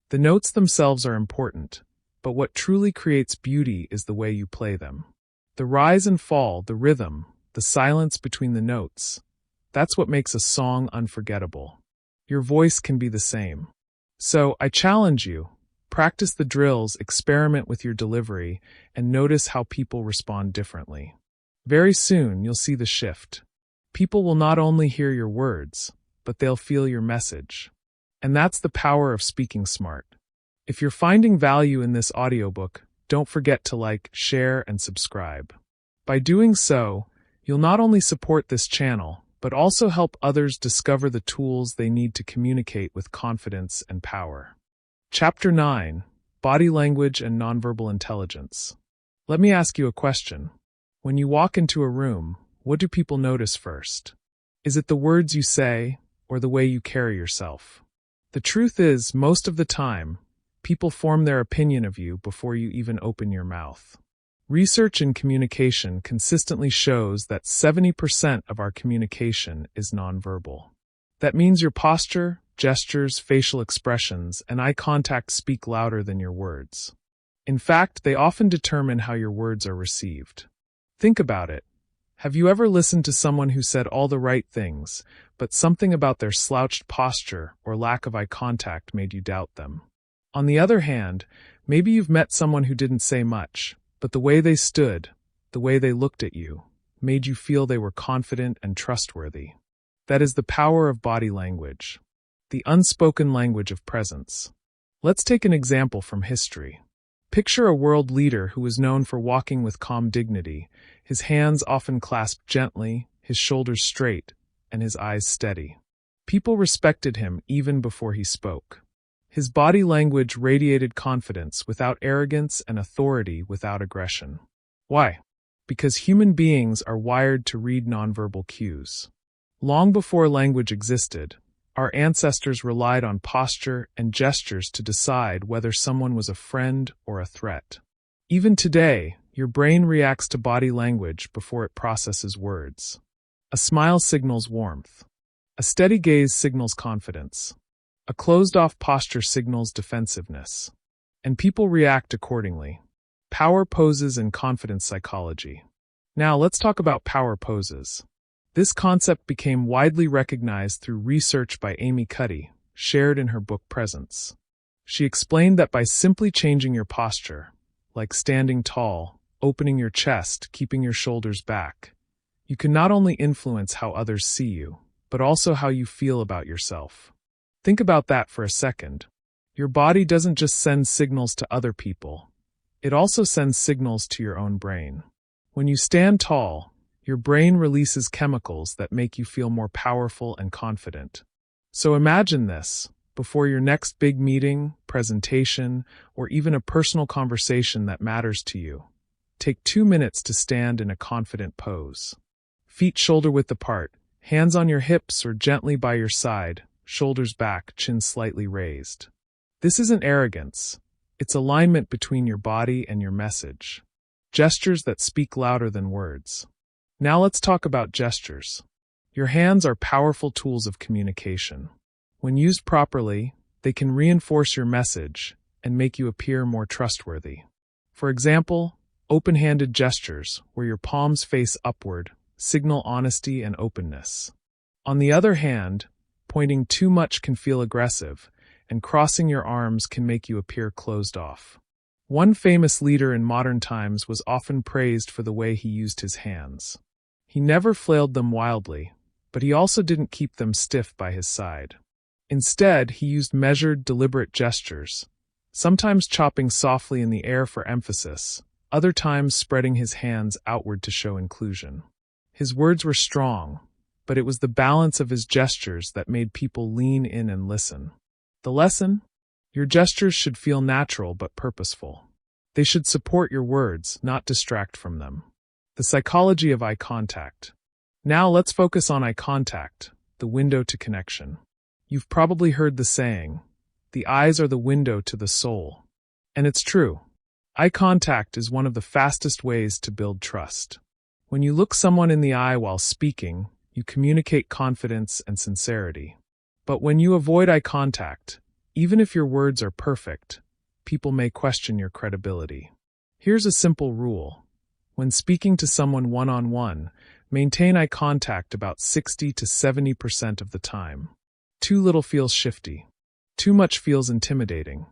The notes themselves are important, but what truly creates beauty is the way you play them. The rise and fall, the rhythm, the silence between the notes, that's what makes a song unforgettable. Your voice can be the same. So, I challenge you, practice the drills, experiment with your delivery, and notice how people respond differently. Very soon, you'll see the shift. People will not only hear your words, but they'll feel your message. And that's the power of speaking smart. If you're finding value in this audiobook, don't forget to like, share, and subscribe. By doing so, you'll not only support this channel, but also help others discover the tools they need to communicate with confidence and power. Chapter 9, Body Language and Nonverbal Intelligence. Let me ask you a question. When you walk into a room, what do people notice first? Is it the words you say, or the way you carry yourself? The truth is, most of the time, people form their opinion of you before you even open your mouth. Research in communication consistently shows that 70% of our communication is nonverbal. That means your posture, gestures, facial expressions, and eye contact speak louder than your words. In fact, they often determine how your words are received. Think about it. Have you ever listened to someone who said all the right things, but something about their slouched posture or lack of eye contact made you doubt them? On the other hand, maybe you've met someone who didn't say much, but the way they stood, the way they looked at you, made you feel they were confident and trustworthy. That is the power of body language, the unspoken language of presence. Let's take an example from history. Picture a world leader who was known for walking with calm dignity, his hands often clasped gently, his shoulders straight, and his eyes steady. People respected him even before he spoke. His body language radiated confidence without arrogance and authority without aggression. Why? Because human beings are wired to read nonverbal cues. Long before language existed, our ancestors relied on posture and gestures to decide whether someone was a friend or a threat. Even today, your brain reacts to body language before it processes words. A smile signals warmth. A steady gaze signals confidence. A closed-off posture signals defensiveness. And people react accordingly. Power poses and confidence psychology. Now let's talk about power poses. This concept became widely recognized through research by Amy Cuddy, shared in her book Presence. She explained that by simply changing your posture, like standing tall, opening your chest, keeping your shoulders back, you can not only influence how others see you, but also how you feel about yourself. Think about that for a second. Your body doesn't just send signals to other people. It also sends signals to your own brain. When you stand tall, your brain releases chemicals that make you feel more powerful and confident. So imagine this. Before your next big meeting, presentation, or even a personal conversation that matters to you, take 2 minutes to stand in a confident pose. Feet shoulder-width apart, hands on your hips or gently by your side, shoulders back, chin slightly raised. This isn't arrogance. It's alignment between your body and your message. Gestures that speak louder than words. Now let's talk about gestures. Your hands are powerful tools of communication. When used properly, they can reinforce your message and make you appear more trustworthy. For example, open-handed gestures, where your palms face upward, signal honesty and openness. On the other hand, pointing too much can feel aggressive, and crossing your arms can make you appear closed off. One famous leader in modern times was often praised for the way he used his hands. He never flailed them wildly, but he also didn't keep them stiff by his side. Instead, he used measured, deliberate gestures, sometimes chopping softly in the air for emphasis, other times spreading his hands outward to show inclusion. His words were strong, but it was the balance of his gestures that made people lean in and listen. The lesson? Your gestures should feel natural but purposeful. They should support your words, not distract from them. The psychology of eye contact. Now let's focus on eye contact, the window to connection. You've probably heard the saying, the eyes are the window to the soul. And it's true. Eye contact is one of the fastest ways to build trust. When you look someone in the eye while speaking, you communicate confidence and sincerity. But when you avoid eye contact, even if your words are perfect, people may question your credibility. Here's a simple rule. When speaking to someone one-on-one, maintain eye contact about 60 to 70% of the time. Too little feels shifty. Too much feels intimidating.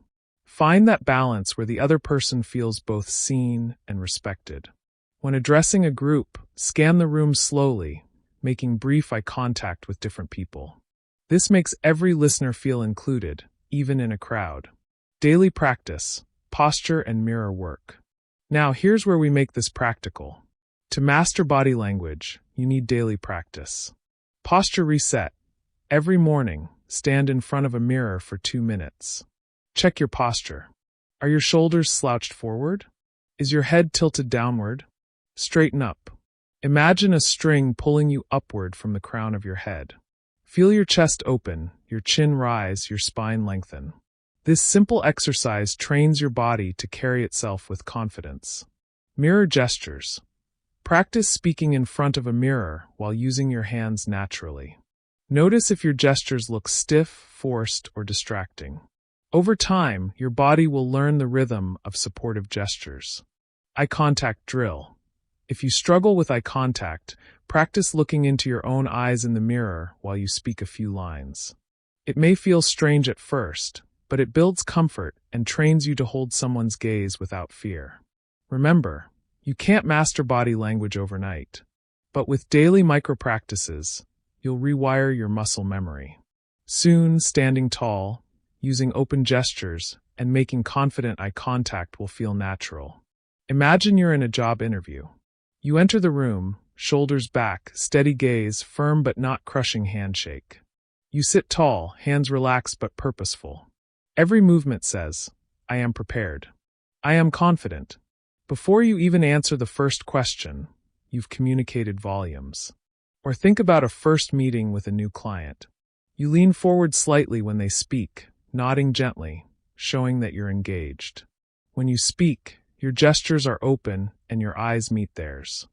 Find that balance where the other person feels both seen and respected. When addressing a group, scan the room slowly, making brief eye contact with different people. This makes every listener feel included, even in a crowd. Daily practice, posture and mirror work. Now here's where we make this practical. To master body language, you need daily practice. Posture reset. Every morning, stand in front of a mirror for 2 minutes. Check your posture. Are your shoulders slouched forward? Is your head tilted downward? Straighten up. Imagine a string pulling you upward from the crown of your head. Feel your chest open, your chin rise, your spine lengthen. This simple exercise trains your body to carry itself with confidence. Mirror gestures. Practice speaking in front of a mirror while using your hands naturally. Notice if your gestures look stiff, forced, or distracting. Over time, your body will learn the rhythm of supportive gestures. Eye contact drill. If you struggle with eye contact, practice looking into your own eyes in the mirror while you speak a few lines. It may feel strange at first, but it builds comfort and trains you to hold someone's gaze without fear. Remember, you can't master body language overnight, but with daily micro-practices, you'll rewire your muscle memory. Soon, standing tall, using open gestures, and making confident eye contact will feel natural. Imagine you're in a job interview. You enter the room, shoulders back, steady gaze, firm but not crushing handshake. You sit tall, hands relaxed but purposeful. Every movement says, I am prepared. I am confident. Before you even answer the first question, you've communicated volumes. Or think about a first meeting with a new client. You lean forward slightly when they speak, nodding gently, showing that you're engaged. When you speak, your gestures are open and your eyes meet theirs.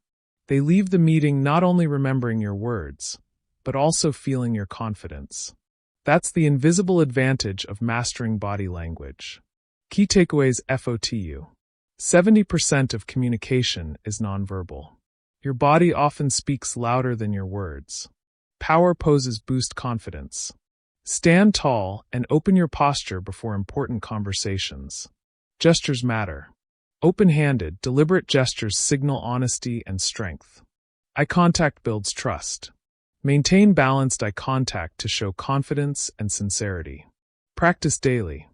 They leave the meeting not only remembering your words, but also feeling your confidence. That's the invisible advantage of mastering body language. Key takeaways FOTU. 70% of communication is nonverbal. Your body often speaks louder than your words. Power poses boost confidence. Stand tall and open your posture before important conversations. Gestures matter. Open-handed, deliberate gestures signal honesty and strength. Eye contact builds trust. Maintain balanced eye contact to show confidence and sincerity. Practice daily.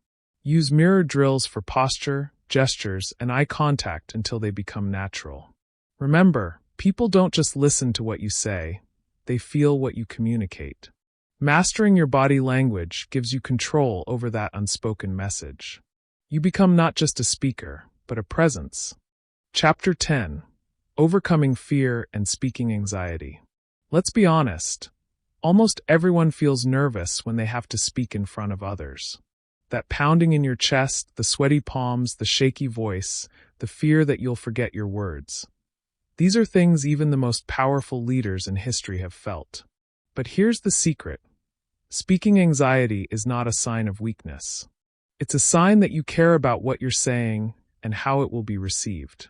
Use mirror drills for posture, gestures, and eye contact until they become natural. Remember, people don't just listen to what you say, they feel what you communicate. Mastering your body language gives you control over that unspoken message. You become not just a speaker, but a presence. Chapter 10. Overcoming Fear and Speaking Anxiety. Let's be honest. Almost everyone feels nervous when they have to speak in front of others. That pounding in your chest, the sweaty palms, the shaky voice, the fear that you'll forget your words. These are things even the most powerful leaders in history have felt. But here's the secret. Speaking anxiety is not a sign of weakness. It's a sign that you care about what you're saying and how it will be received.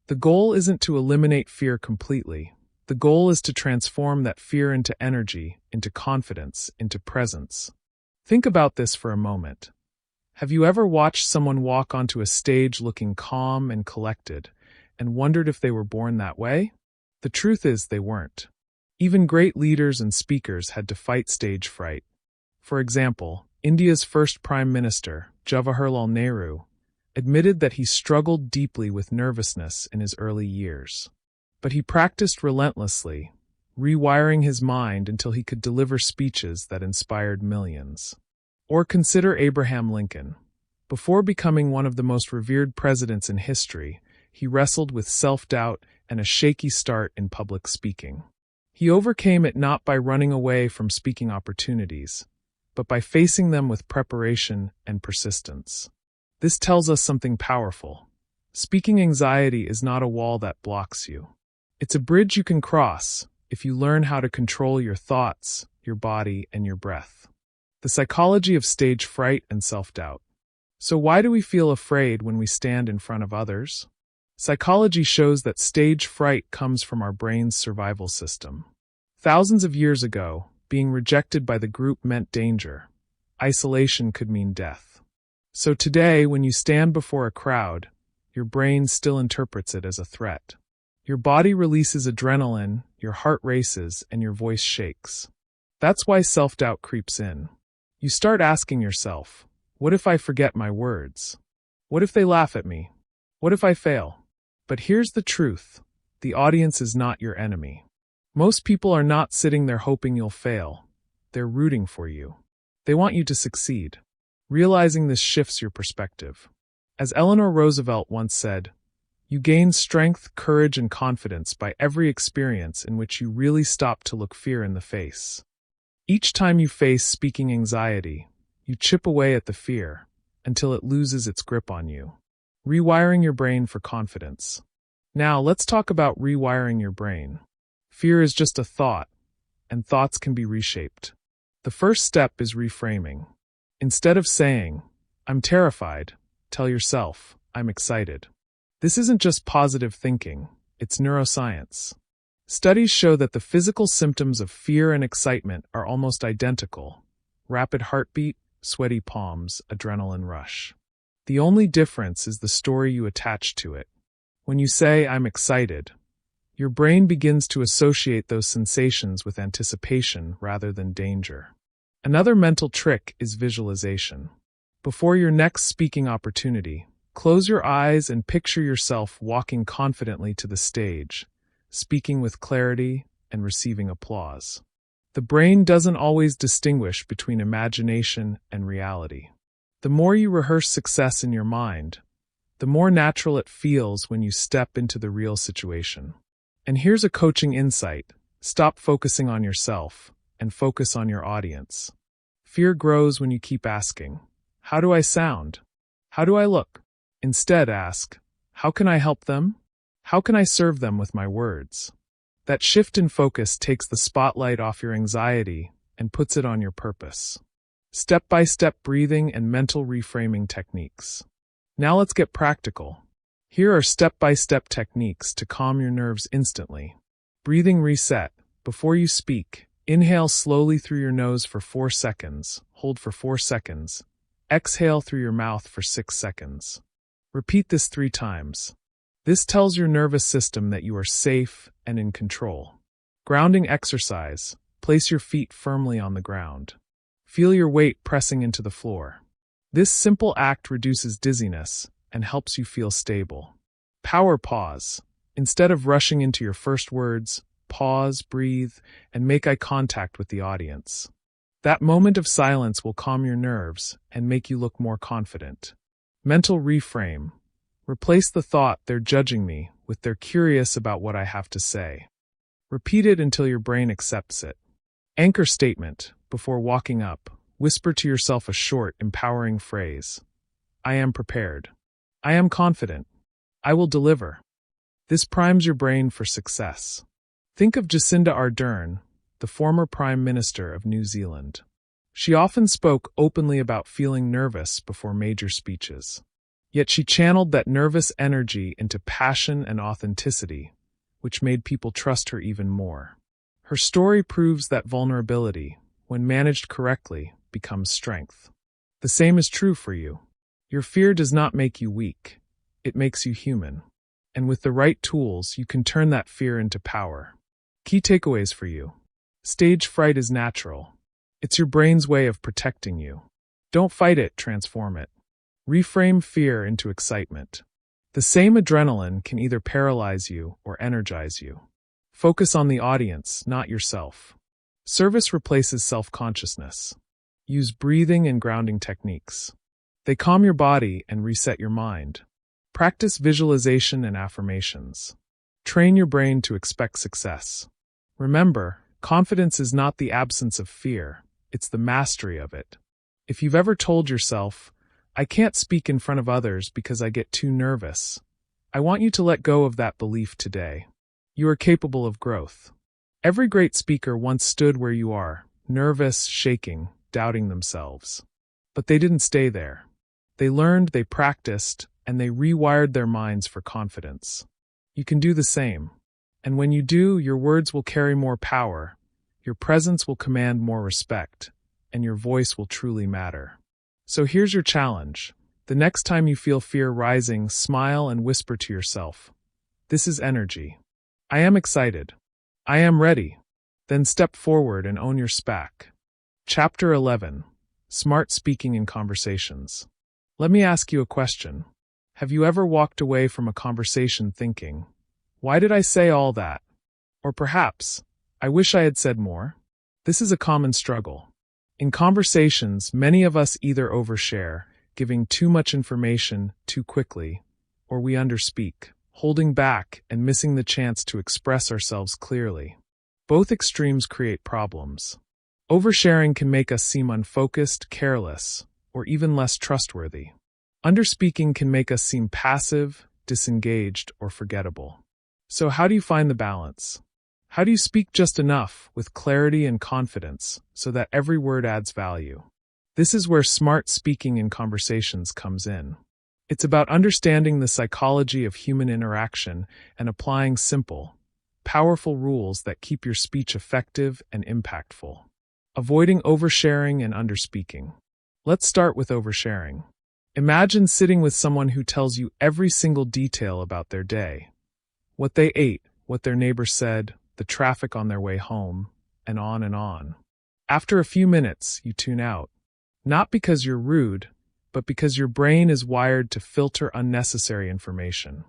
The goal isn't to eliminate fear completely. The goal is to transform that fear into energy, into confidence, into presence. Think about this for a moment. Have you ever watched someone walk onto a stage looking calm and collected, and wondered if they were born that way? The truth is they weren't. Even great leaders and speakers had to fight stage fright. For example, India's first Prime Minister, Jawaharlal Nehru, admitted that he struggled deeply with nervousness in his early years. But he practiced relentlessly, rewiring his mind until he could deliver speeches that inspired millions. Or consider Abraham Lincoln. Before becoming one of the most revered presidents in history, he wrestled with self-doubt and a shaky start in public speaking. He overcame it not by running away from speaking opportunities, but by facing them with preparation and persistence. This tells us something powerful. Speaking anxiety is not a wall that blocks you. It's a bridge you can cross if you learn how to control your thoughts, your body, and your breath. The psychology of stage fright and self-doubt. So why do we feel afraid when we stand in front of others? Psychology shows that stage fright comes from our brain's survival system. Thousands of years ago, being rejected by the group meant danger. Isolation could mean death. So today, when you stand before a crowd, your brain still interprets it as a threat. Your body releases adrenaline, your heart races, and your voice shakes. That's why self-doubt creeps in. You start asking yourself, what if I forget my words? What if they laugh at me? What if I fail? But here's the truth. The audience is not your enemy. Most people are not sitting there hoping you'll fail. They're rooting for you. They want you to succeed. Realizing this shifts your perspective. As Eleanor Roosevelt once said, you gain strength, courage, and confidence by every experience in which you really stop to look fear in the face. Each time you face speaking anxiety, you chip away at the fear until it loses its grip on you. Rewiring your brain for confidence. Now, let's talk about rewiring your brain. Fear is just a thought, and thoughts can be reshaped. The first step is reframing. Instead of saying, I'm terrified, tell yourself, I'm excited. This isn't just positive thinking, it's neuroscience. Studies show that the physical symptoms of fear and excitement are almost identical. Rapid heartbeat, sweaty palms, adrenaline rush. The only difference is the story you attach to it. When you say, I'm excited, your brain begins to associate those sensations with anticipation rather than danger. Another mental trick is visualization. Before your next speaking opportunity, close your eyes and picture yourself walking confidently to the stage, speaking with clarity and receiving applause. The brain doesn't always distinguish between imagination and reality. The more you rehearse success in your mind, the more natural it feels when you step into the real situation. And here's a coaching insight. Stop focusing on yourself and focus on your audience. Fear grows when you keep asking, how do I sound? How do I look? Instead ask, how can I help them? How can I serve them with my words? That shift in focus takes the spotlight off your anxiety and puts it on your purpose. Step-by-step breathing and mental reframing techniques. Now let's get practical. Here are step-by-step techniques to calm your nerves instantly. Breathing reset. Before you speak, inhale slowly through your nose for 4 seconds, hold for 4 seconds, exhale through your mouth for 6 seconds. Repeat this 3 times. This tells your nervous system that you are safe and in control. Grounding exercise. Place your feet firmly on the ground. Feel your weight pressing into the floor. This simple act reduces dizziness and helps you feel stable. Power pause. Instead of rushing into your first words, pause, breathe, and make eye contact with the audience. That moment of silence will calm your nerves and make you look more confident. Mental reframe. Replace the thought "they're judging me" with "they're curious about what I have to say." Repeat it until your brain accepts it. Anchor statement. Before walking up, whisper to yourself a short, empowering phrase. I am prepared. I am confident. I will deliver. This primes your brain for success. Think of Jacinda Ardern, the former Prime Minister of New Zealand. She often spoke openly about feeling nervous before major speeches. Yet she channeled that nervous energy into passion and authenticity, which made people trust her even more. Her story proves that vulnerability, when managed correctly, becomes strength. The same is true for you. Your fear does not make you weak. It makes you human. And with the right tools, you can turn that fear into power. Key takeaways for you. Stage fright is natural. It's your brain's way of protecting you. Don't fight it, transform it. Reframe fear into excitement. The same adrenaline can either paralyze you or energize you. Focus on the audience, not yourself. Service replaces self-consciousness. Use breathing and grounding techniques. They calm your body and reset your mind. Practice visualization and affirmations. Train your brain to expect success. Remember, confidence is not the absence of fear, it's the mastery of it. If you've ever told yourself, I can't speak in front of others because I get too nervous, I want you to let go of that belief today. You are capable of growth. Every great speaker once stood where you are, nervous, shaking, doubting themselves. But they didn't stay there. They learned, they practiced, and they rewired their minds for confidence. You can do the same. And when you do, your words will carry more power, your presence will command more respect, and your voice will truly matter. So here's your challenge. The next time you feel fear rising, smile and whisper to yourself, this is energy. I am excited. I am ready. Then step forward and own your SPAC. Chapter 11. Smart Speaking in Conversations. Let me ask you a question. Have you ever walked away from a conversation thinking, why did I say all that? Or perhaps, I wish I had said more? This is a common struggle. In conversations, many of us either overshare, giving too much information too quickly, or we underspeak, holding back and missing the chance to express ourselves clearly. Both extremes create problems. Oversharing can make us seem unfocused, careless, or even less trustworthy. Underspeaking can make us seem passive, disengaged, or forgettable. So how do you find the balance? How do you speak just enough, with clarity and confidence, so that every word adds value? This is where smart speaking in conversations comes in. It's about understanding the psychology of human interaction and applying simple, powerful rules that keep your speech effective and impactful. Avoiding oversharing and underspeaking. Let's start with oversharing. Imagine sitting with someone who tells you every single detail about their day. What they ate, what their neighbor said, the traffic on their way home, and on and on. After a few minutes, you tune out. Not because you're rude, but because your brain is wired to filter unnecessary information.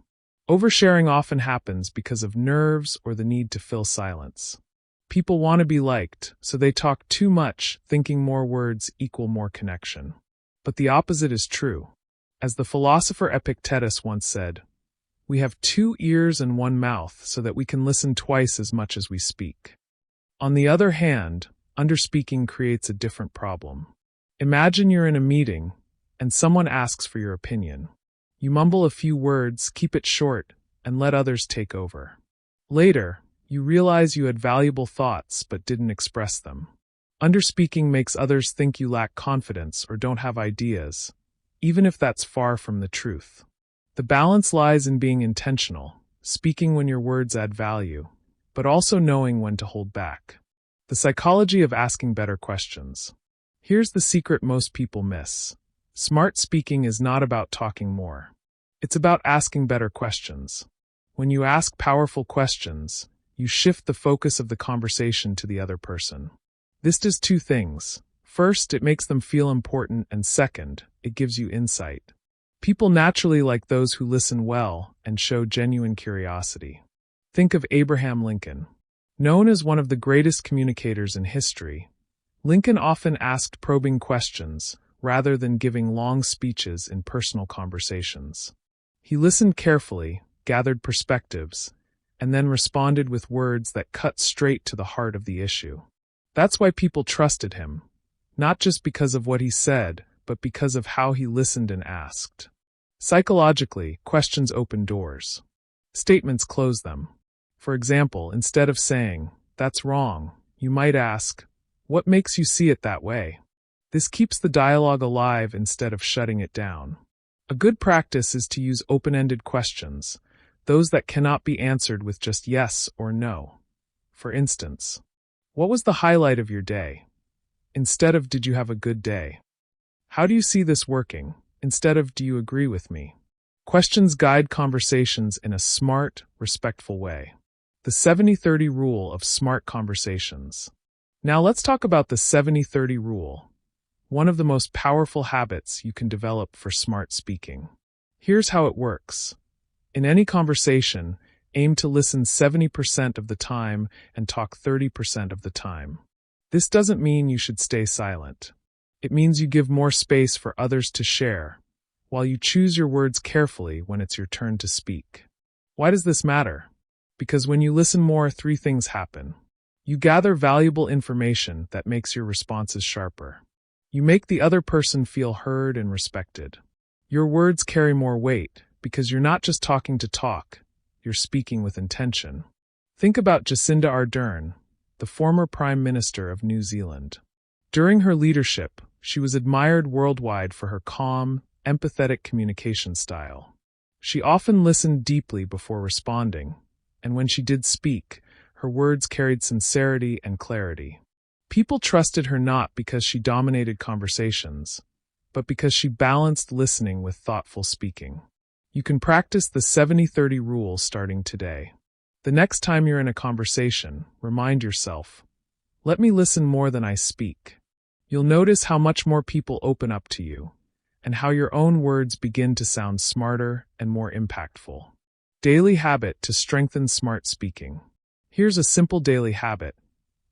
Oversharing often happens because of nerves or the need to fill silence. People want to be liked, so they talk too much, thinking more words equal more connection. But the opposite is true. As the philosopher Epictetus once said, we have 2 ears and 1 mouth so that we can listen twice as much as we speak. On the other hand, underspeaking creates a different problem. Imagine you're in a meeting, and someone asks for your opinion. You mumble a few words, keep it short, and let others take over. Later, You realize you had valuable thoughts but didn't express them. Underspeaking makes others think you lack confidence or don't have ideas, even if that's far from the truth. The balance lies in being intentional, speaking when your words add value, but also knowing when to hold back. The psychology of asking better questions. Here's the secret most people miss. Smart speaking is not about talking more. It's about asking better questions. When you ask powerful questions, you shift the focus of the conversation to the other person. This does two things. First, it makes them feel important, and second, it gives you insight. People naturally like those who listen well and show genuine curiosity. Think of Abraham Lincoln. Known as one of the greatest communicators in history, Lincoln often asked probing questions rather than giving long speeches in personal conversations. He listened carefully, gathered perspectives, and then responded with words that cut straight to the heart of the issue. That's why people trusted him, not just because of what he said, but because of how he listened and asked. Psychologically, questions open doors. Statements close them. For example, instead of saying, "That's wrong," you might ask, "What makes you see it that way?" This keeps the dialogue alive instead of shutting it down. A good practice is to use open-ended questions, those that cannot be answered with just yes or no. For instance, what was the highlight of your day? Instead of "Did you have a good day?" How do you see this working? Instead of "Do you agree with me?" Questions guide conversations in a smart, respectful way. The 70-30 rule of smart conversations. Now let's talk about the 70-30 rule, one of the most powerful habits you can develop for smart speaking. Here's how it works. In any conversation, aim to listen 70% of the time and talk 30% of the time. This doesn't mean you should stay silent. It means you give more space for others to share, while you choose your words carefully when it's your turn to speak. Why does this matter? Because when you listen more, three things happen. You gather valuable information that makes your responses sharper. You make the other person feel heard and respected. Your words carry more weight because you're not just talking to talk, you're speaking with intention. Think about Jacinda Ardern, the former Prime Minister of New Zealand. During her leadership, she was admired worldwide for her calm, empathetic communication style. She often listened deeply before responding, and when she did speak, her words carried sincerity and clarity. People trusted her not because she dominated conversations, but because she balanced listening with thoughtful speaking. You can practice the 70-30 rule starting today. The next time you're in a conversation, remind yourself, "Let me listen more than I speak." You'll notice how much more people open up to you, and how your own words begin to sound smarter and more impactful. Daily habit to strengthen smart speaking. Here's a simple daily habit.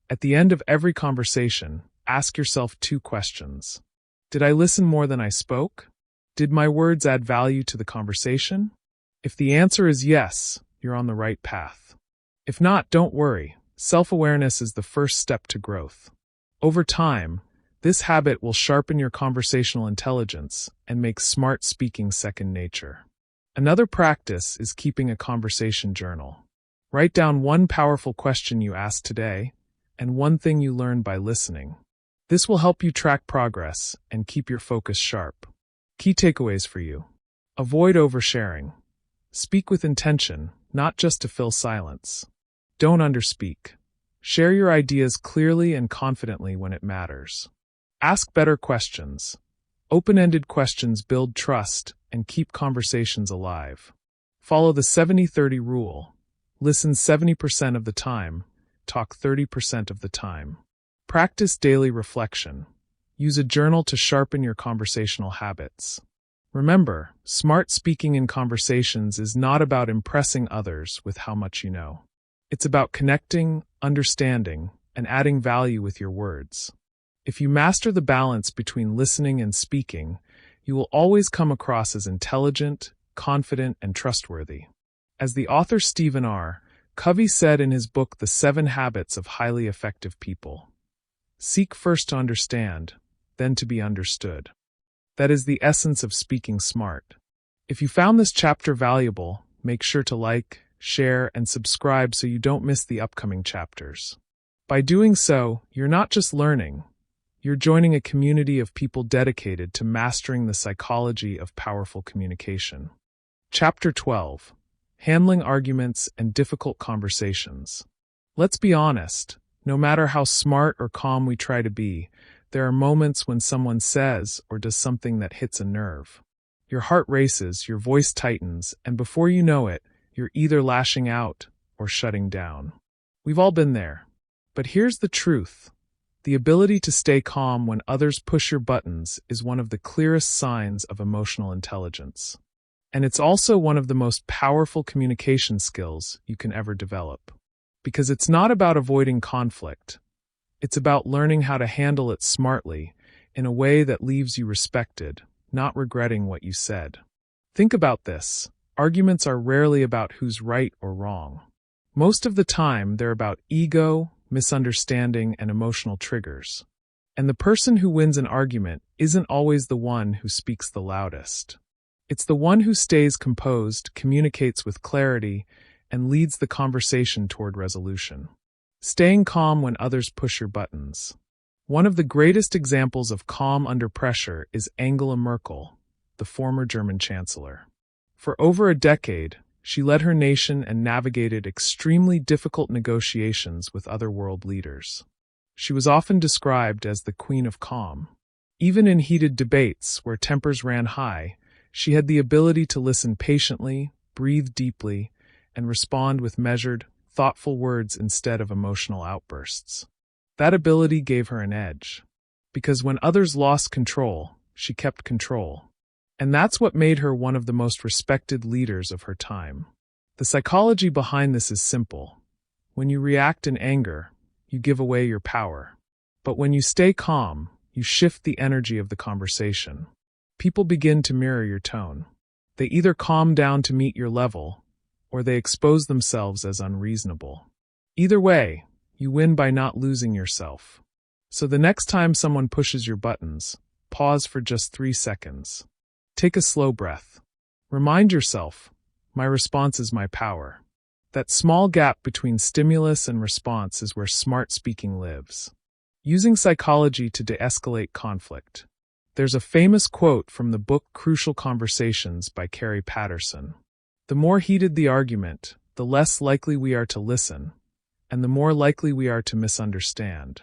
At the end of every conversation, ask yourself two questions. Did I listen more than I spoke? Did my words add value to the conversation? If the answer is yes, you're on the right path. If not, don't worry. Self-awareness is the first step to growth. Over time, this habit will sharpen your conversational intelligence and make smart speaking second nature. Another practice is keeping a conversation journal. Write down one powerful question you asked today and one thing you learned by listening. This will help you track progress and keep your focus sharp. Key takeaways for you. Avoid oversharing. Speak with intention, not just to fill silence. Don't underspeak. Share your ideas clearly and confidently when it matters. Ask better questions. Open-ended questions build trust and keep conversations alive. Follow the 70-30 rule. Listen 70% of the time, talk 30% of the time. Practice daily reflection. Use a journal to sharpen your conversational habits. Remember, smart speaking in conversations is not about impressing others with how much you know. It's about connecting, understanding, and adding value with your words. If you master the balance between listening and speaking, you will always come across as intelligent, confident, and trustworthy. As the author Stephen R. Covey said in his book The 7 Habits of Highly Effective People, "Seek first to understand, then to be understood." That is the essence of speaking smart. If you found this chapter valuable, make sure to like, share, and subscribe so you don't miss the upcoming chapters. By doing so, you're not just learning, you're joining a community of people dedicated to mastering the psychology of powerful communication. Chapter 12. Handling Arguments and Difficult Conversations. Let's be honest, no matter how smart or calm we try to be, there are moments when someone says or does something that hits a nerve. Your heart races, your voice tightens, and before you know it, you're either lashing out or shutting down. We've all been there. But here's the truth. The ability to stay calm when others push your buttons is one of the clearest signs of emotional intelligence. And it's also one of the most powerful communication skills you can ever develop. Because it's not about avoiding conflict. It's about learning how to handle it smartly, in a way that leaves you respected, not regretting what you said. Think about this. Arguments are rarely about who's right or wrong. Most of the time, they're about ego, misunderstanding, and emotional triggers. And the person who wins an argument isn't always the one who speaks the loudest. It's the one who stays composed, communicates with clarity, and leads the conversation toward resolution. Staying calm when others push your buttons. One of the greatest examples of calm under pressure is Angela Merkel, the former German chancellor. For over a decade, she led her nation and navigated extremely difficult negotiations with other world leaders. She was often described as the Queen of Calm. Even in heated debates where tempers ran high, she had the ability to listen patiently, breathe deeply, and respond with measured, thoughtful words instead of emotional outbursts. That ability gave her an edge. Because when others lost control, she kept control. And that's what made her one of the most respected leaders of her time. The psychology behind this is simple. When you react in anger, you give away your power. But when you stay calm, you shift the energy of the conversation. People begin to mirror your tone. They either calm down to meet your level, or they expose themselves as unreasonable. Either way, you win by not losing yourself. So the next time someone pushes your buttons, pause for just 3 seconds. Take a slow breath. Remind yourself, my response is my power. That small gap between stimulus and response is where smart speaking lives. Using psychology to de-escalate conflict. There's a famous quote from the book Crucial Conversations by Carrie Patterson. The more heated the argument, the less likely we are to listen, and the more likely we are to misunderstand.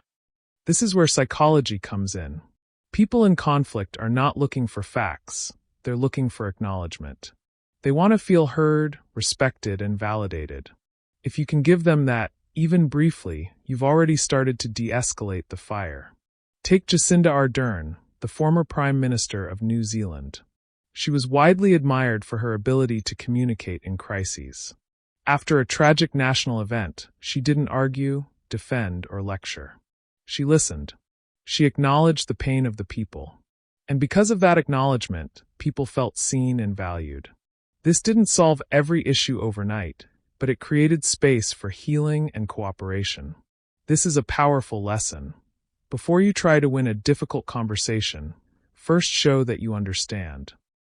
This is where psychology comes in. People in conflict are not looking for facts, they're looking for acknowledgement. They want to feel heard, respected, and validated. If you can give them that, even briefly, you've already started to de-escalate the fire. Take Jacinda Ardern, the former Prime Minister of New Zealand. She was widely admired for her ability to communicate in crises. After a tragic national event, she didn't argue, defend, or lecture. She listened. She acknowledged the pain of the people. And because of that acknowledgement, people felt seen and valued. This didn't solve every issue overnight, but it created space for healing and cooperation. This is a powerful lesson. Before you try to win a difficult conversation, first show that you understand.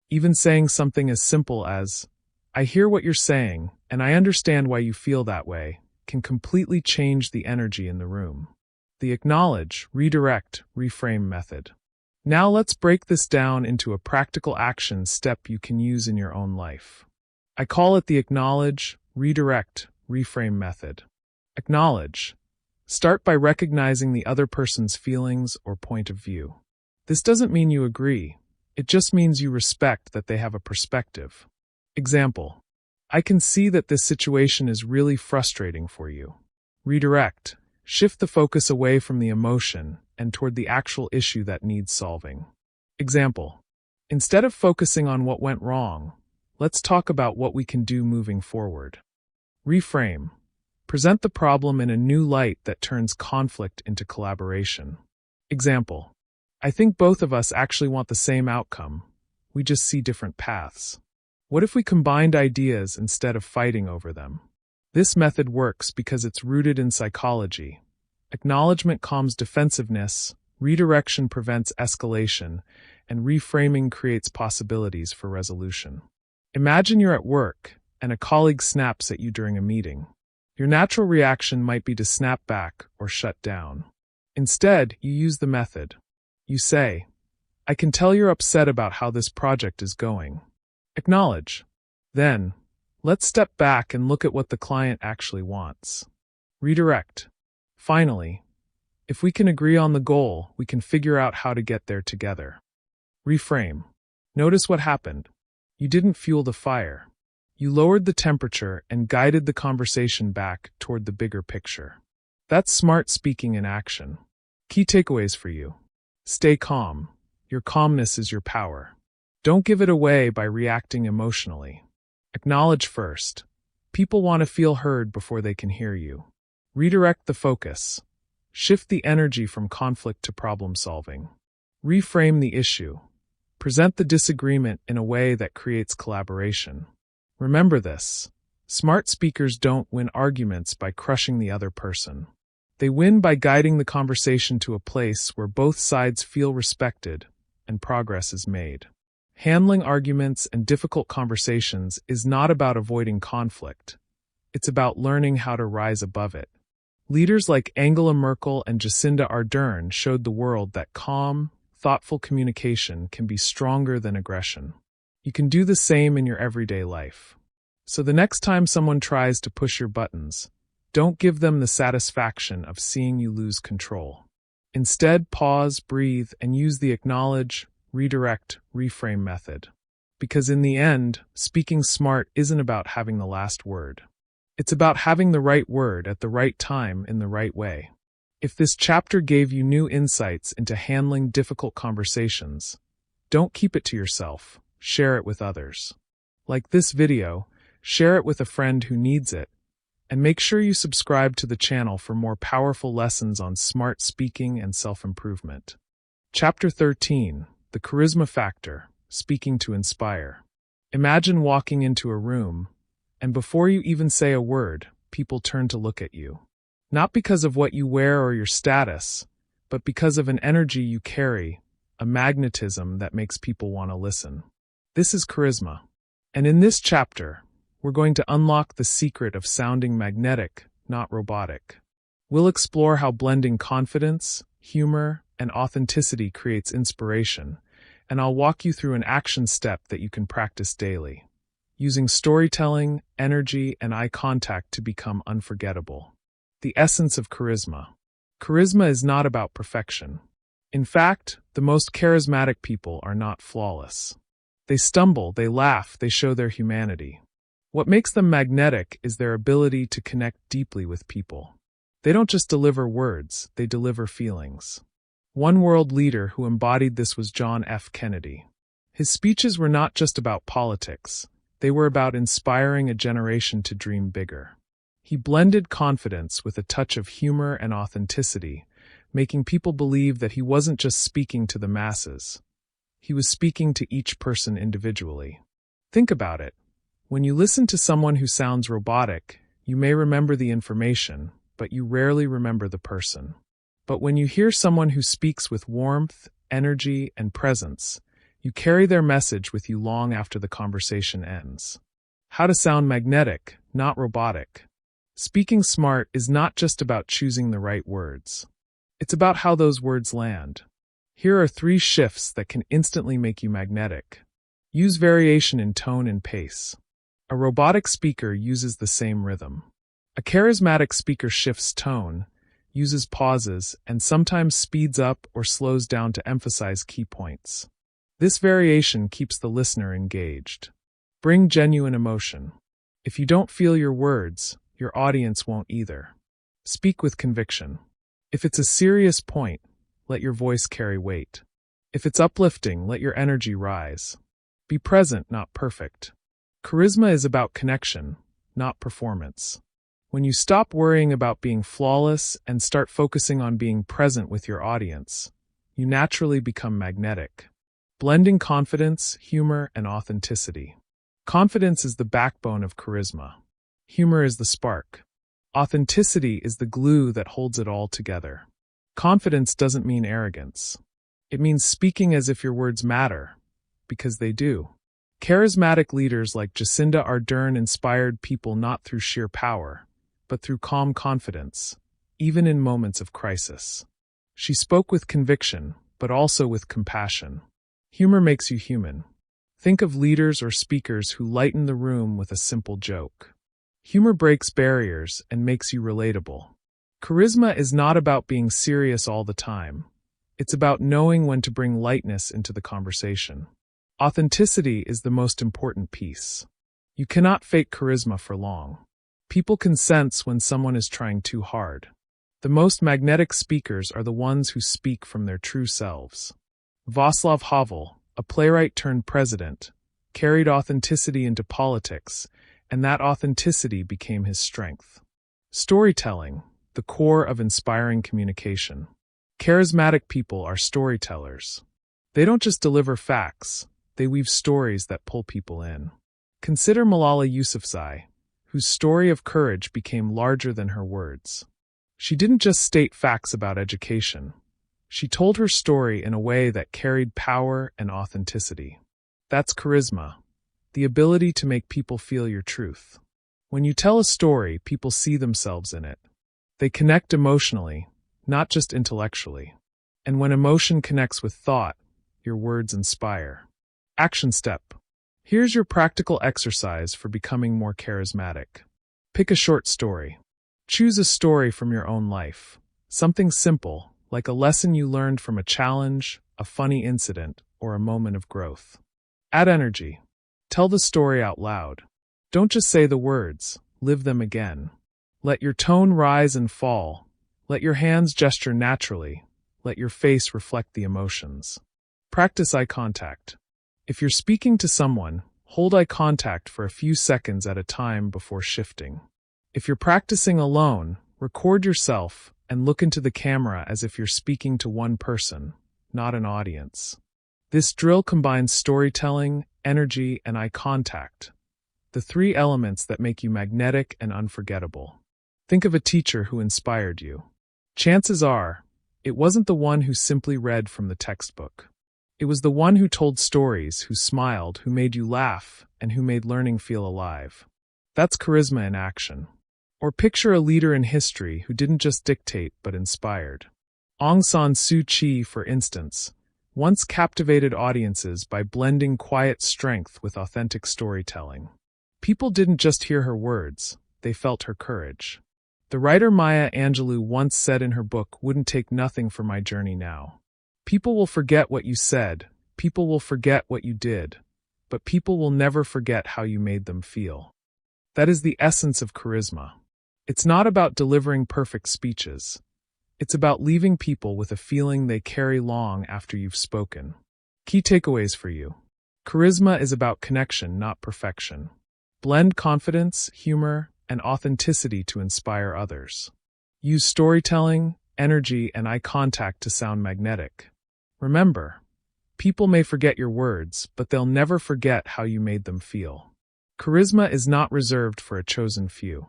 Even saying something as simple as, "I hear what you're saying, and I understand why you feel that way," can completely change the energy in the room. The acknowledge, redirect, reframe method. Now let's break this down into a practical action step you can use in your own life. I call it the acknowledge, redirect, reframe method. Acknowledge. Start by recognizing the other person's feelings or point of view. This doesn't mean you agree. It just means you respect that they have a perspective. Example. I can see that this situation is really frustrating for you. Redirect. Shift the focus away from the emotion and toward the actual issue that needs solving. Example. Instead of focusing on what went wrong, let's talk about what we can do moving forward. Reframe. Present the problem in a new light that turns conflict into collaboration. Example. I think both of us actually want the same outcome. We just see different paths. What if we combined ideas instead of fighting over them? This method works because it's rooted in psychology. Acknowledgement calms defensiveness, redirection prevents escalation, and reframing creates possibilities for resolution. Imagine you're at work, and a colleague snaps at you during a meeting. Your natural reaction might be to snap back or shut down. Instead, you use the method. You say, "I can tell you're upset about how this project is going." Acknowledge. Then, let's step back and look at what the client actually wants. Redirect. Finally, if we can agree on the goal, we can figure out how to get there together. Reframe. Notice what happened. You didn't fuel the fire. You lowered the temperature and guided the conversation back toward the bigger picture. That's smart speaking in action. Key takeaways for you. Stay calm. Your calmness is your power. Don't give it away by reacting emotionally. Acknowledge first. People want to feel heard before they can hear you. Redirect the focus. Shift the energy from conflict to problem solving. Reframe the issue. Present the disagreement in a way that creates collaboration. Remember this. Smart speakers don't win arguments by crushing the other person. They win by guiding the conversation to a place where both sides feel respected and progress is made. Handling arguments and difficult conversations is not about avoiding conflict. It's about learning how to rise above it. Leaders like Angela Merkel and Jacinda Ardern showed the world that calm, thoughtful communication can be stronger than aggression. You can do the same in your everyday life. So the next time someone tries to push your buttons, don't give them the satisfaction of seeing you lose control. Instead, pause, breathe, and use the acknowledge, redirect, reframe method. Because in the end, speaking smart isn't about having the last word. It's about having the right word at the right time in the right way. If this chapter gave you new insights into handling difficult conversations, don't keep it to yourself. Share it with others. Like this video, share it with a friend who needs it, and make sure you subscribe to the channel for more powerful lessons on smart speaking and self-improvement. Chapter 13, The Charisma Factor, Speaking to Inspire. Imagine walking into a room, and before you even say a word, people turn to look at you. Not because of what you wear or your status, but because of an energy you carry, a magnetism that makes people want to listen. This is charisma. And in this chapter, we're going to unlock the secret of sounding magnetic, not robotic. We'll explore how blending confidence, humor, and authenticity creates inspiration, and I'll walk you through an action step that you can practice daily, using storytelling, energy, and eye contact to become unforgettable. The essence of charisma. Charisma is not about perfection. In fact, the most charismatic people are not flawless. They stumble, they laugh, they show their humanity. What makes them magnetic is their ability to connect deeply with people. They don't just deliver words, they deliver feelings. One world leader who embodied this was John F. Kennedy. His speeches were not just about politics. They were about inspiring a generation to dream bigger. He blended confidence with a touch of humor and authenticity, making people believe that he wasn't just speaking to the masses. He was speaking to each person individually. Think about it. When you listen to someone who sounds robotic, you may remember the information, but you rarely remember the person. But when you hear someone who speaks with warmth, energy, and presence, you carry their message with you long after the conversation ends. How to sound magnetic, not robotic. Speaking smart is not just about choosing the right words. It's about how those words land. Here are 3 shifts that can instantly make you magnetic. Use variation in tone and pace. A robotic speaker uses the same rhythm. A charismatic speaker shifts tone, uses pauses, and sometimes speeds up or slows down to emphasize key points. This variation keeps the listener engaged. Bring genuine emotion. If you don't feel your words, your audience won't either. Speak with conviction. If it's a serious point, let your voice carry weight. If it's uplifting, let your energy rise. Be present, not perfect. Charisma is about connection, not performance. When you stop worrying about being flawless and start focusing on being present with your audience, you naturally become magnetic. Blending confidence, humor, and authenticity. Confidence is the backbone of charisma. Humor is the spark. Authenticity is the glue that holds it all together. Confidence doesn't mean arrogance. It means speaking as if your words matter, because they do. Charismatic leaders like Jacinda Ardern inspired people not through sheer power, but through calm confidence, even in moments of crisis. She spoke with conviction, but also with compassion. Humor makes you human. Think of leaders or speakers who lighten the room with a simple joke. Humor breaks barriers and makes you relatable. Charisma is not about being serious all the time. It's about knowing when to bring lightness into the conversation. Authenticity is the most important piece. You cannot fake charisma for long. People can sense when someone is trying too hard. The most magnetic speakers are the ones who speak from their true selves. Václav Havel, a playwright turned president, carried authenticity into politics, and that authenticity became his strength. Storytelling, the core of inspiring communication. Charismatic people are storytellers. They don't just deliver facts, they weave stories that pull people in. Consider Malala Yousafzai, whose story of courage became larger than her words. She didn't just state facts about education. She told her story in a way that carried power and authenticity. That's charisma, the ability to make people feel your truth. When you tell a story, people see themselves in it. They connect emotionally, not just intellectually. And when emotion connects with thought, your words inspire. Action step. Here's your practical exercise for becoming more charismatic. Pick a short story. Choose a story from your own life. Something simple, like a lesson you learned from a challenge, a funny incident, or a moment of growth. Add energy. Tell the story out loud. Don't just say the words, live them again. Let your tone rise and fall. Let your hands gesture naturally. Let your face reflect the emotions. Practice eye contact. If you're speaking to someone, hold eye contact for a few seconds at a time before shifting. If you're practicing alone, record yourself and look into the camera as if you're speaking to one person, not an audience. This drill combines storytelling, energy, and eye contact, the three elements that make you magnetic and unforgettable. Think of a teacher who inspired you. Chances are, it wasn't the one who simply read from the textbook. It was the one who told stories, who smiled, who made you laugh, and who made learning feel alive. That's charisma in action. Or picture a leader in history who didn't just dictate but inspired. Aung San Suu Kyi, for instance, once captivated audiences by blending quiet strength with authentic storytelling. People didn't just hear her words, they felt her courage. The writer Maya Angelou once said in her book, "Wouldn't take nothing for my journey now." People will forget what you said, people will forget what you did, but people will never forget how you made them feel. That is the essence of charisma. It's not about delivering perfect speeches. It's about leaving people with a feeling they carry long after you've spoken. Key takeaways for you. Charisma is about connection, not perfection. Blend confidence, humor, and authenticity to inspire others. Use storytelling, energy, and eye contact to sound magnetic. Remember, people may forget your words, but they'll never forget how you made them feel. Charisma is not reserved for a chosen few.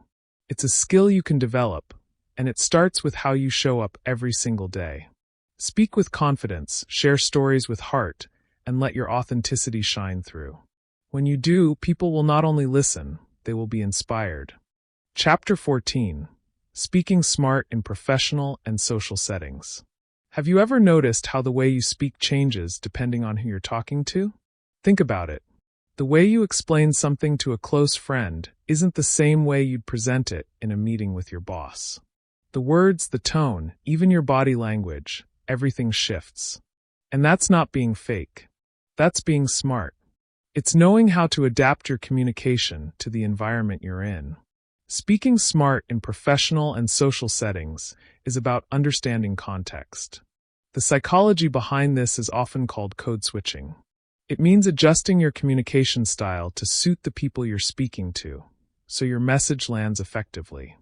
It's a skill you can develop, and it starts with how you show up every single day. Speak with confidence, share stories with heart, and let your authenticity shine through. When you do, people will not only listen, they will be inspired. Chapter 14. Speaking smart in professional and social settings. Have you ever noticed how the way you speak changes depending on who you're talking to? Think about it. The way you explain something to a close friend isn't the same way you'd present it in a meeting with your boss. The words, the tone, even your body language, everything shifts. And that's not being fake. That's being smart. It's knowing how to adapt your communication to the environment you're in. Speaking smart in professional and social settings is about understanding context. The psychology behind this is often called code switching. It means adjusting your communication style to suit the people you're speaking to, so your message lands effectively.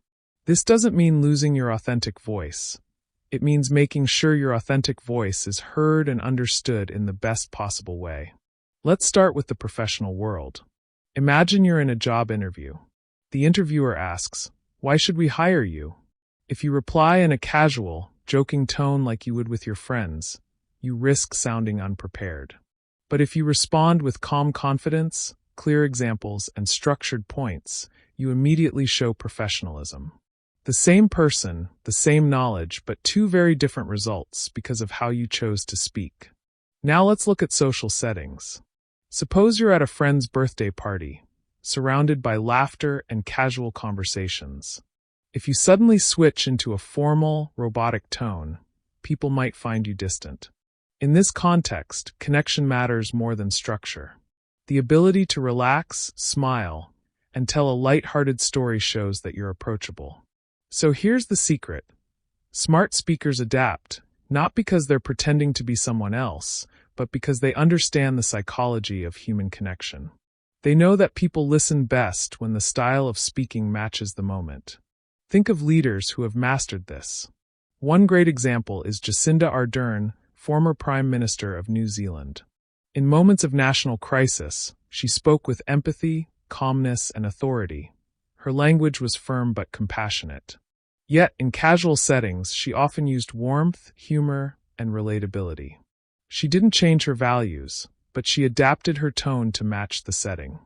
This doesn't mean losing your authentic voice. It means making sure your authentic voice is heard and understood in the best possible way. Let's start with the professional world. Imagine you're in a job interview. The interviewer asks, "Why should we hire you?" If you reply in a casual, joking tone like you would with your friends, you risk sounding unprepared. But if you respond with calm confidence, clear examples, and structured points, you immediately show professionalism. The same person, the same knowledge, but two very different results because of how you chose to speak. Now let's look at social settings. Suppose you're at a friend's birthday party, surrounded by laughter and casual conversations. If you suddenly switch into a formal, robotic tone, people might find you distant. In this context, connection matters more than structure. The ability to relax, smile, and tell a light-hearted story shows that you're approachable. So here's the secret. Smart speakers adapt, not because they're pretending to be someone else, but because they understand the psychology of human connection. They know that people listen best when the style of speaking matches the moment. Think of leaders who have mastered this. One great example is Jacinda Ardern, former Prime Minister of New Zealand. In moments of national crisis, she spoke with empathy, calmness, and authority. Her language was firm but compassionate. Yet, in casual settings, she often used warmth, humor, and relatability. She didn't change her values, but she adapted her tone to match the setting.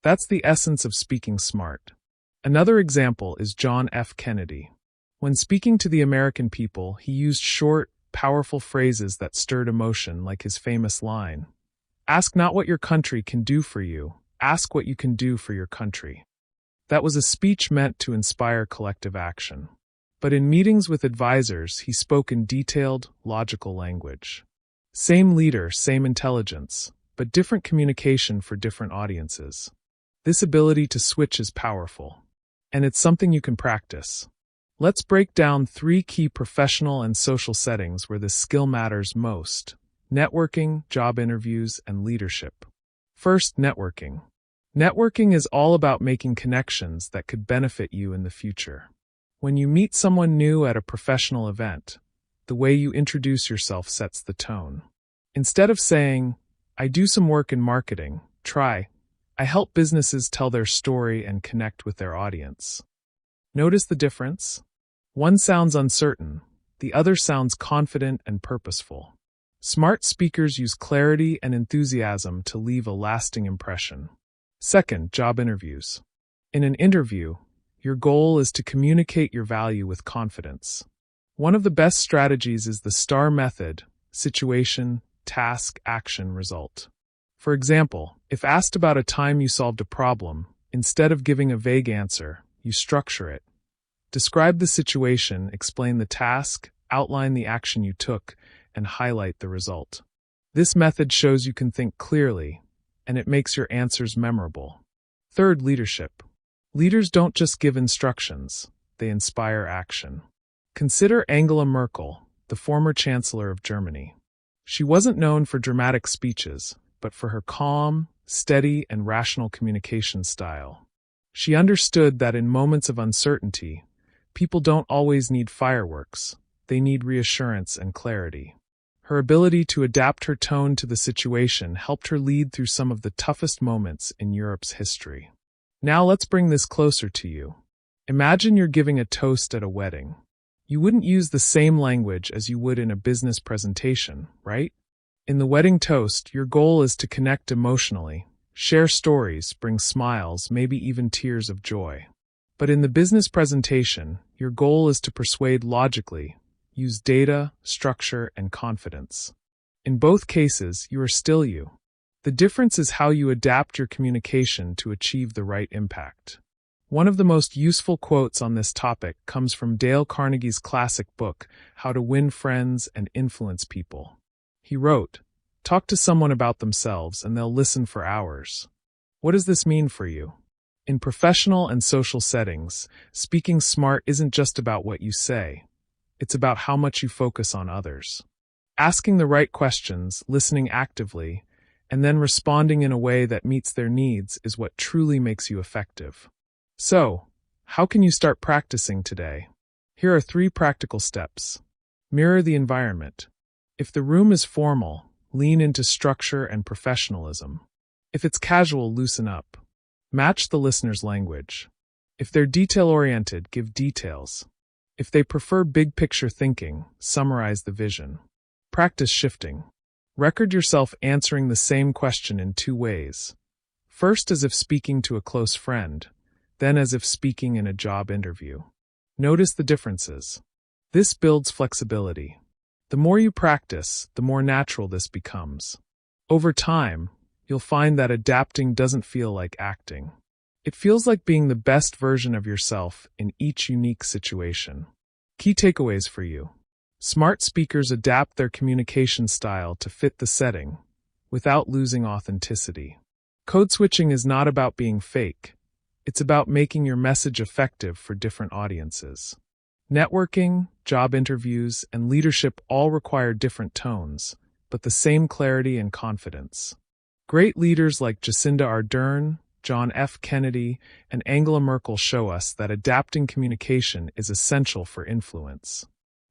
That's the essence of speaking smart. Another example is John F. Kennedy. When speaking to the American people, he used short, powerful phrases that stirred emotion, like his famous line, "Ask not what your country can do for you, ask what you can do for your country." That was a speech meant to inspire collective action. But in meetings with advisors, he spoke in detailed, logical language. Same leader, same intelligence, but different communication for different audiences. This ability to switch is powerful, and it's something you can practice. Let's break down 3 key professional and social settings where this skill matters most: networking, job interviews, and leadership. First, networking. Networking is all about making connections that could benefit you in the future. When you meet someone new at a professional event, the way you introduce yourself sets the tone. Instead of saying, "I do some work in marketing," try, "I help businesses tell their story and connect with their audience." Notice the difference? One sounds uncertain, the other sounds confident and purposeful. Smart speakers use clarity and enthusiasm to leave a lasting impression. Second, job interviews. In an interview, your goal is to communicate your value with confidence. One of the best strategies is the STAR method: situation, task, action, result. For example, if asked about a time you solved a problem, instead of giving a vague answer, you structure it. Describe the situation, explain the task, outline the action you took, and highlight the result. This method shows you can think clearly, and it makes your answers memorable. Third, leadership. Leaders don't just give instructions, they inspire action. Consider Angela Merkel, the former Chancellor of Germany. She wasn't known for dramatic speeches, but for her calm, steady, and rational communication style. She understood that in moments of uncertainty, people don't always need fireworks, they need reassurance and clarity. Her ability to adapt her tone to the situation helped her lead through some of the toughest moments in Europe's history. Now let's bring this closer to you. Imagine you're giving a toast at a wedding. You wouldn't use the same language as you would in a business presentation, right? In the wedding toast, your goal is to connect emotionally, share stories, bring smiles, maybe even tears of joy. But in the business presentation, your goal is to persuade logically, use data, structure, and confidence. In both cases, you are still you. The difference is how you adapt your communication to achieve the right impact. One of the most useful quotes on this topic comes from Dale Carnegie's classic book, How to Win Friends and Influence People. He wrote, "Talk to someone about themselves and they'll listen for hours." What does this mean for you? In professional and social settings, speaking smart isn't just about what you say. It's about how much you focus on others. Asking the right questions, listening actively, and then responding in a way that meets their needs is what truly makes you effective. So, how can you start practicing today? Here are 3 practical steps. Mirror the environment. If the room is formal, lean into structure and professionalism. If it's casual, loosen up. Match the listener's language. If they're detail-oriented, give details. If they prefer big-picture thinking, summarize the vision. Practice shifting. Record yourself answering the same question in two ways. First, as if speaking to a close friend, then as if speaking in a job interview. Notice the differences. This builds flexibility. The more you practice, the more natural this becomes. Over time, you'll find that adapting doesn't feel like acting. It feels like being the best version of yourself in each unique situation. Key takeaways for you. Smart speakers adapt their communication style to fit the setting, without losing authenticity. Code switching is not about being fake. It's about making your message effective for different audiences. Networking, job interviews, and leadership all require different tones, but the same clarity and confidence. Great leaders like Jacinda Ardern, John F. Kennedy, and Angela Merkel show us that adapting communication is essential for influence.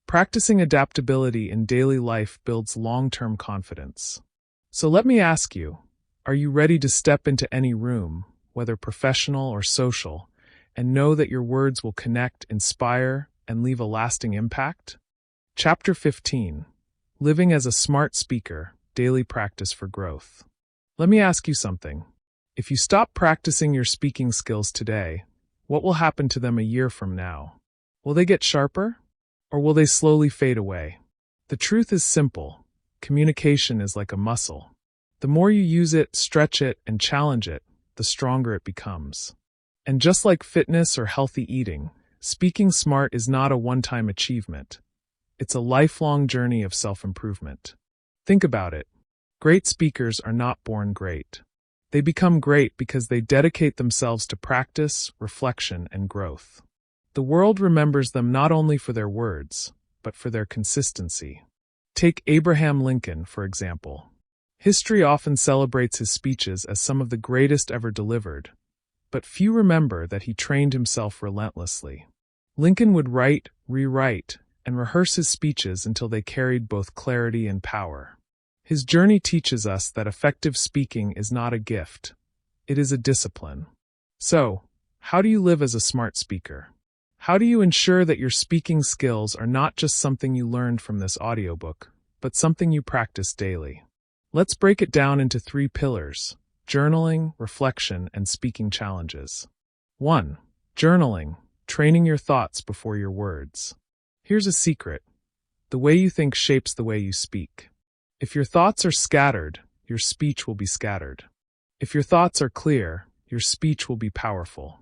Practicing adaptability in daily life builds long-term confidence. So let me ask you, are you ready to step into any room, whether professional or social, and know that your words will connect, inspire, and leave a lasting impact? Chapter 15. Living as a Smart Speaker, Daily Practice for Growth. Let me ask you something. If you stop practicing your speaking skills today, what will happen to them a year from now? Will they get sharper? Or will they slowly fade away? The truth is simple. Communication is like a muscle. The more you use it, stretch it, and challenge it, the stronger it becomes. And just like fitness or healthy eating, speaking smart is not a one-time achievement. It's a lifelong journey of self-improvement. Think about it. Great speakers are not born great. They become great because they dedicate themselves to practice, reflection, and growth. The world remembers them not only for their words, but for their consistency. Take Abraham Lincoln, for example. History often celebrates his speeches as some of the greatest ever delivered, but few remember that he trained himself relentlessly. Lincoln would write, rewrite, and rehearse his speeches until they carried both clarity and power. His journey teaches us that effective speaking is not a gift. It is a discipline. So, how do you live as a smart speaker? How do you ensure that your speaking skills are not just something you learned from this audiobook, but something you practice daily? Let's break it down into 3 pillars: journaling, reflection, and speaking challenges. 1. Journaling, training your thoughts before your words. Here's a secret. The way you think shapes the way you speak. If your thoughts are scattered, your speech will be scattered. If your thoughts are clear, your speech will be powerful.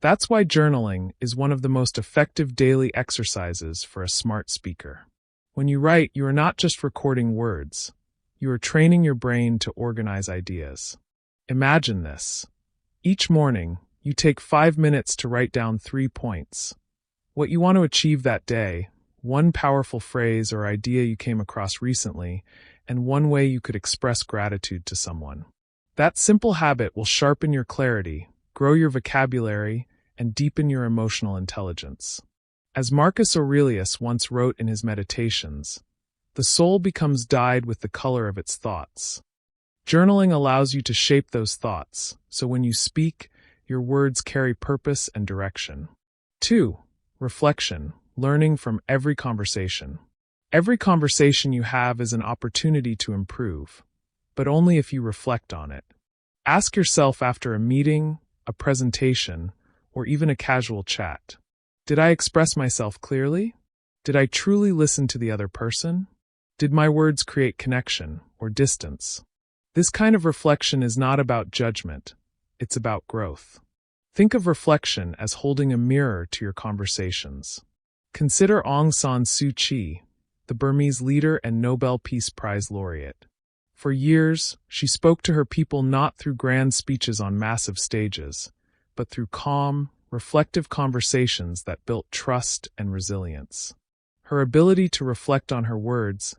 That's why journaling is one of the most effective daily exercises for a smart speaker. When you write, you are not just recording words. You are training your brain to organize ideas. Imagine this. Each morning, you take 5 minutes to write down 3 points. What you want to achieve that day, one powerful phrase or idea you came across recently, and one way you could express gratitude to someone. That simple habit will sharpen your clarity, grow your vocabulary, and deepen your emotional intelligence. As Marcus Aurelius once wrote in his Meditations, the soul becomes dyed with the color of its thoughts. Journaling allows you to shape those thoughts, so when you speak, your words carry purpose and direction. 2. Reflection, learning from every conversation. Every conversation you have is an opportunity to improve, but only if you reflect on it. Ask yourself after a meeting, a presentation, or even a casual chat. Did I express myself clearly? Did I truly listen to the other person? Did my words create connection or distance? This kind of reflection is not about judgment, it's about growth. Think of reflection as holding a mirror to your conversations. Consider Aung San Suu Kyi, the Burmese leader and Nobel Peace Prize laureate. For years, she spoke to her people not through grand speeches on massive stages, but through calm, reflective conversations that built trust and resilience. Her ability to reflect on her words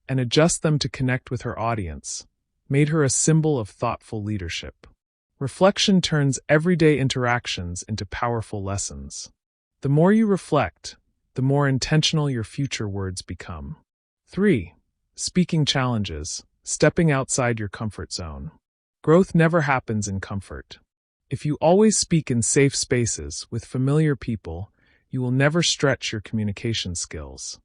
and adjust them to connect with her audience made her a symbol of thoughtful leadership. Reflection turns everyday interactions into powerful lessons. The more you reflect, the more intentional your future words become. 3. Speaking challenges, stepping outside your comfort zone. Growth never happens in comfort. If you always speak in safe spaces with familiar people, you will never stretch your communication skills.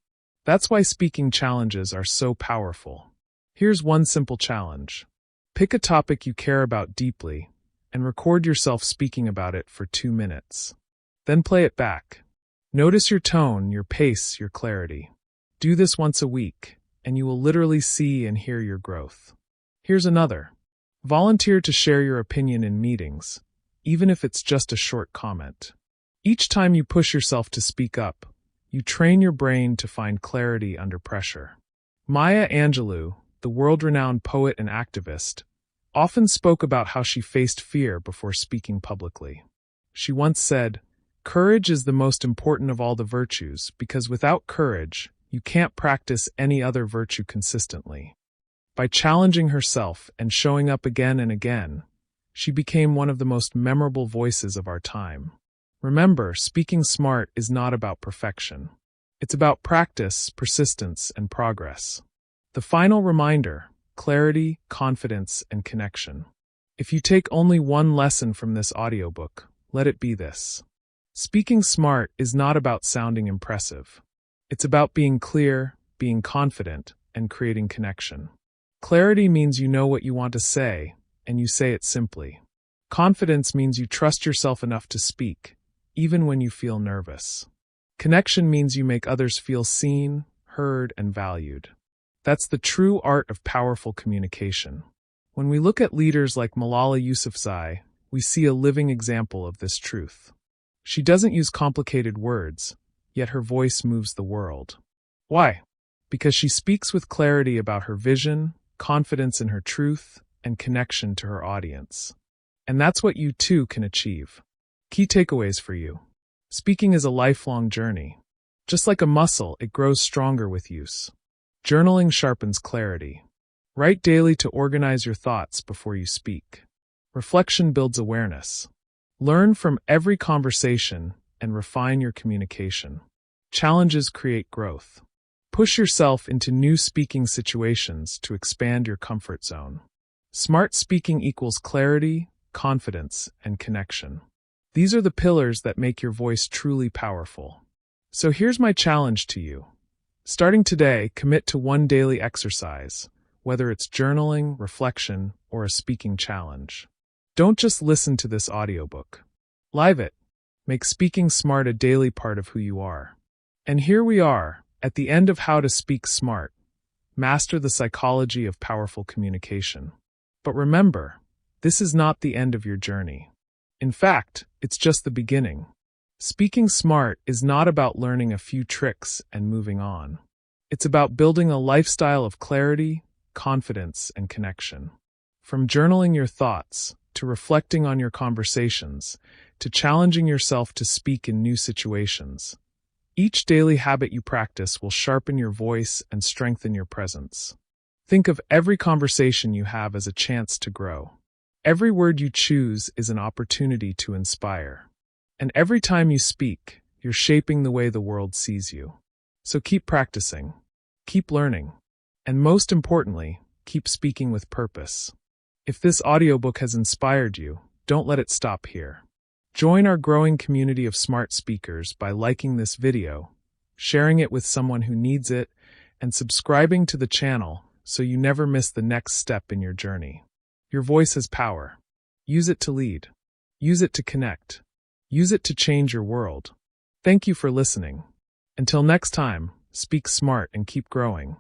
That's why speaking challenges are so powerful. Here's one simple challenge. Pick a topic you care about deeply and record yourself speaking about it for 2 minutes. Then play it back. Notice your tone, your pace, your clarity. Do this once a week, and you will literally see and hear your growth. Here's another. Volunteer to share your opinion in meetings, even if it's just a short comment. Each time you push yourself to speak up, you train your brain to find clarity under pressure. Maya Angelou, the world-renowned poet and activist, often spoke about how she faced fear before speaking publicly. She once said, "Courage is the most important of all the virtues because without courage, you can't practice any other virtue consistently." By challenging herself and showing up again and again, she became one of the most memorable voices of our time. Remember, speaking smart is not about perfection. It's about practice, persistence, and progress. The final reminder: clarity, confidence, and connection. If you take only one lesson from this audiobook, let it be this. Speaking smart is not about sounding impressive. It's about being clear, being confident, and creating connection. Clarity means you know what you want to say, and you say it simply. Confidence means you trust yourself enough to speak, even when you feel nervous. Connection means you make others feel seen, heard, and valued. That's the true art of powerful communication. When we look at leaders like Malala Yousafzai, we see a living example of this truth. She doesn't use complicated words, yet her voice moves the world. Why? Because she speaks with clarity about her vision, confidence in her truth, and connection to her audience. And that's what you too can achieve. Key takeaways for you. Speaking is a lifelong journey. Just like a muscle, it grows stronger with use. Journaling sharpens clarity. Write daily to organize your thoughts before you speak. Reflection builds awareness. Learn from every conversation and refine your communication. Challenges create growth. Push yourself into new speaking situations to expand your comfort zone. Smart speaking equals clarity, confidence, and connection. These are the pillars that make your voice truly powerful. So here's my challenge to you. Starting today, commit to one daily exercise, whether it's journaling, reflection, or a speaking challenge. Don't just listen to this audiobook. Live it. Make speaking smart a daily part of who you are. And here we are, at the end of How to Speak Smart. Master the psychology of powerful communication. But remember, this is not the end of your journey. In fact, it's just the beginning. Speaking smart is not about learning a few tricks and moving on. It's about building a lifestyle of clarity, confidence, and connection. From journaling your thoughts, to reflecting on your conversations, to challenging yourself to speak in new situations. Each daily habit you practice will sharpen your voice and strengthen your presence. Think of every conversation you have as a chance to grow. Every word you choose is an opportunity to inspire. And every time you speak, you're shaping the way the world sees you. So keep practicing, keep learning, and most importantly, keep speaking with purpose. If this audiobook has inspired you, don't let it stop here. Join our growing community of smart speakers by liking this video, sharing it with someone who needs it, and subscribing to the channel so you never miss the next step in your journey. Your voice has power. Use it to lead. Use it to connect. Use it to change your world. Thank you for listening. Until next time, speak smart and keep growing.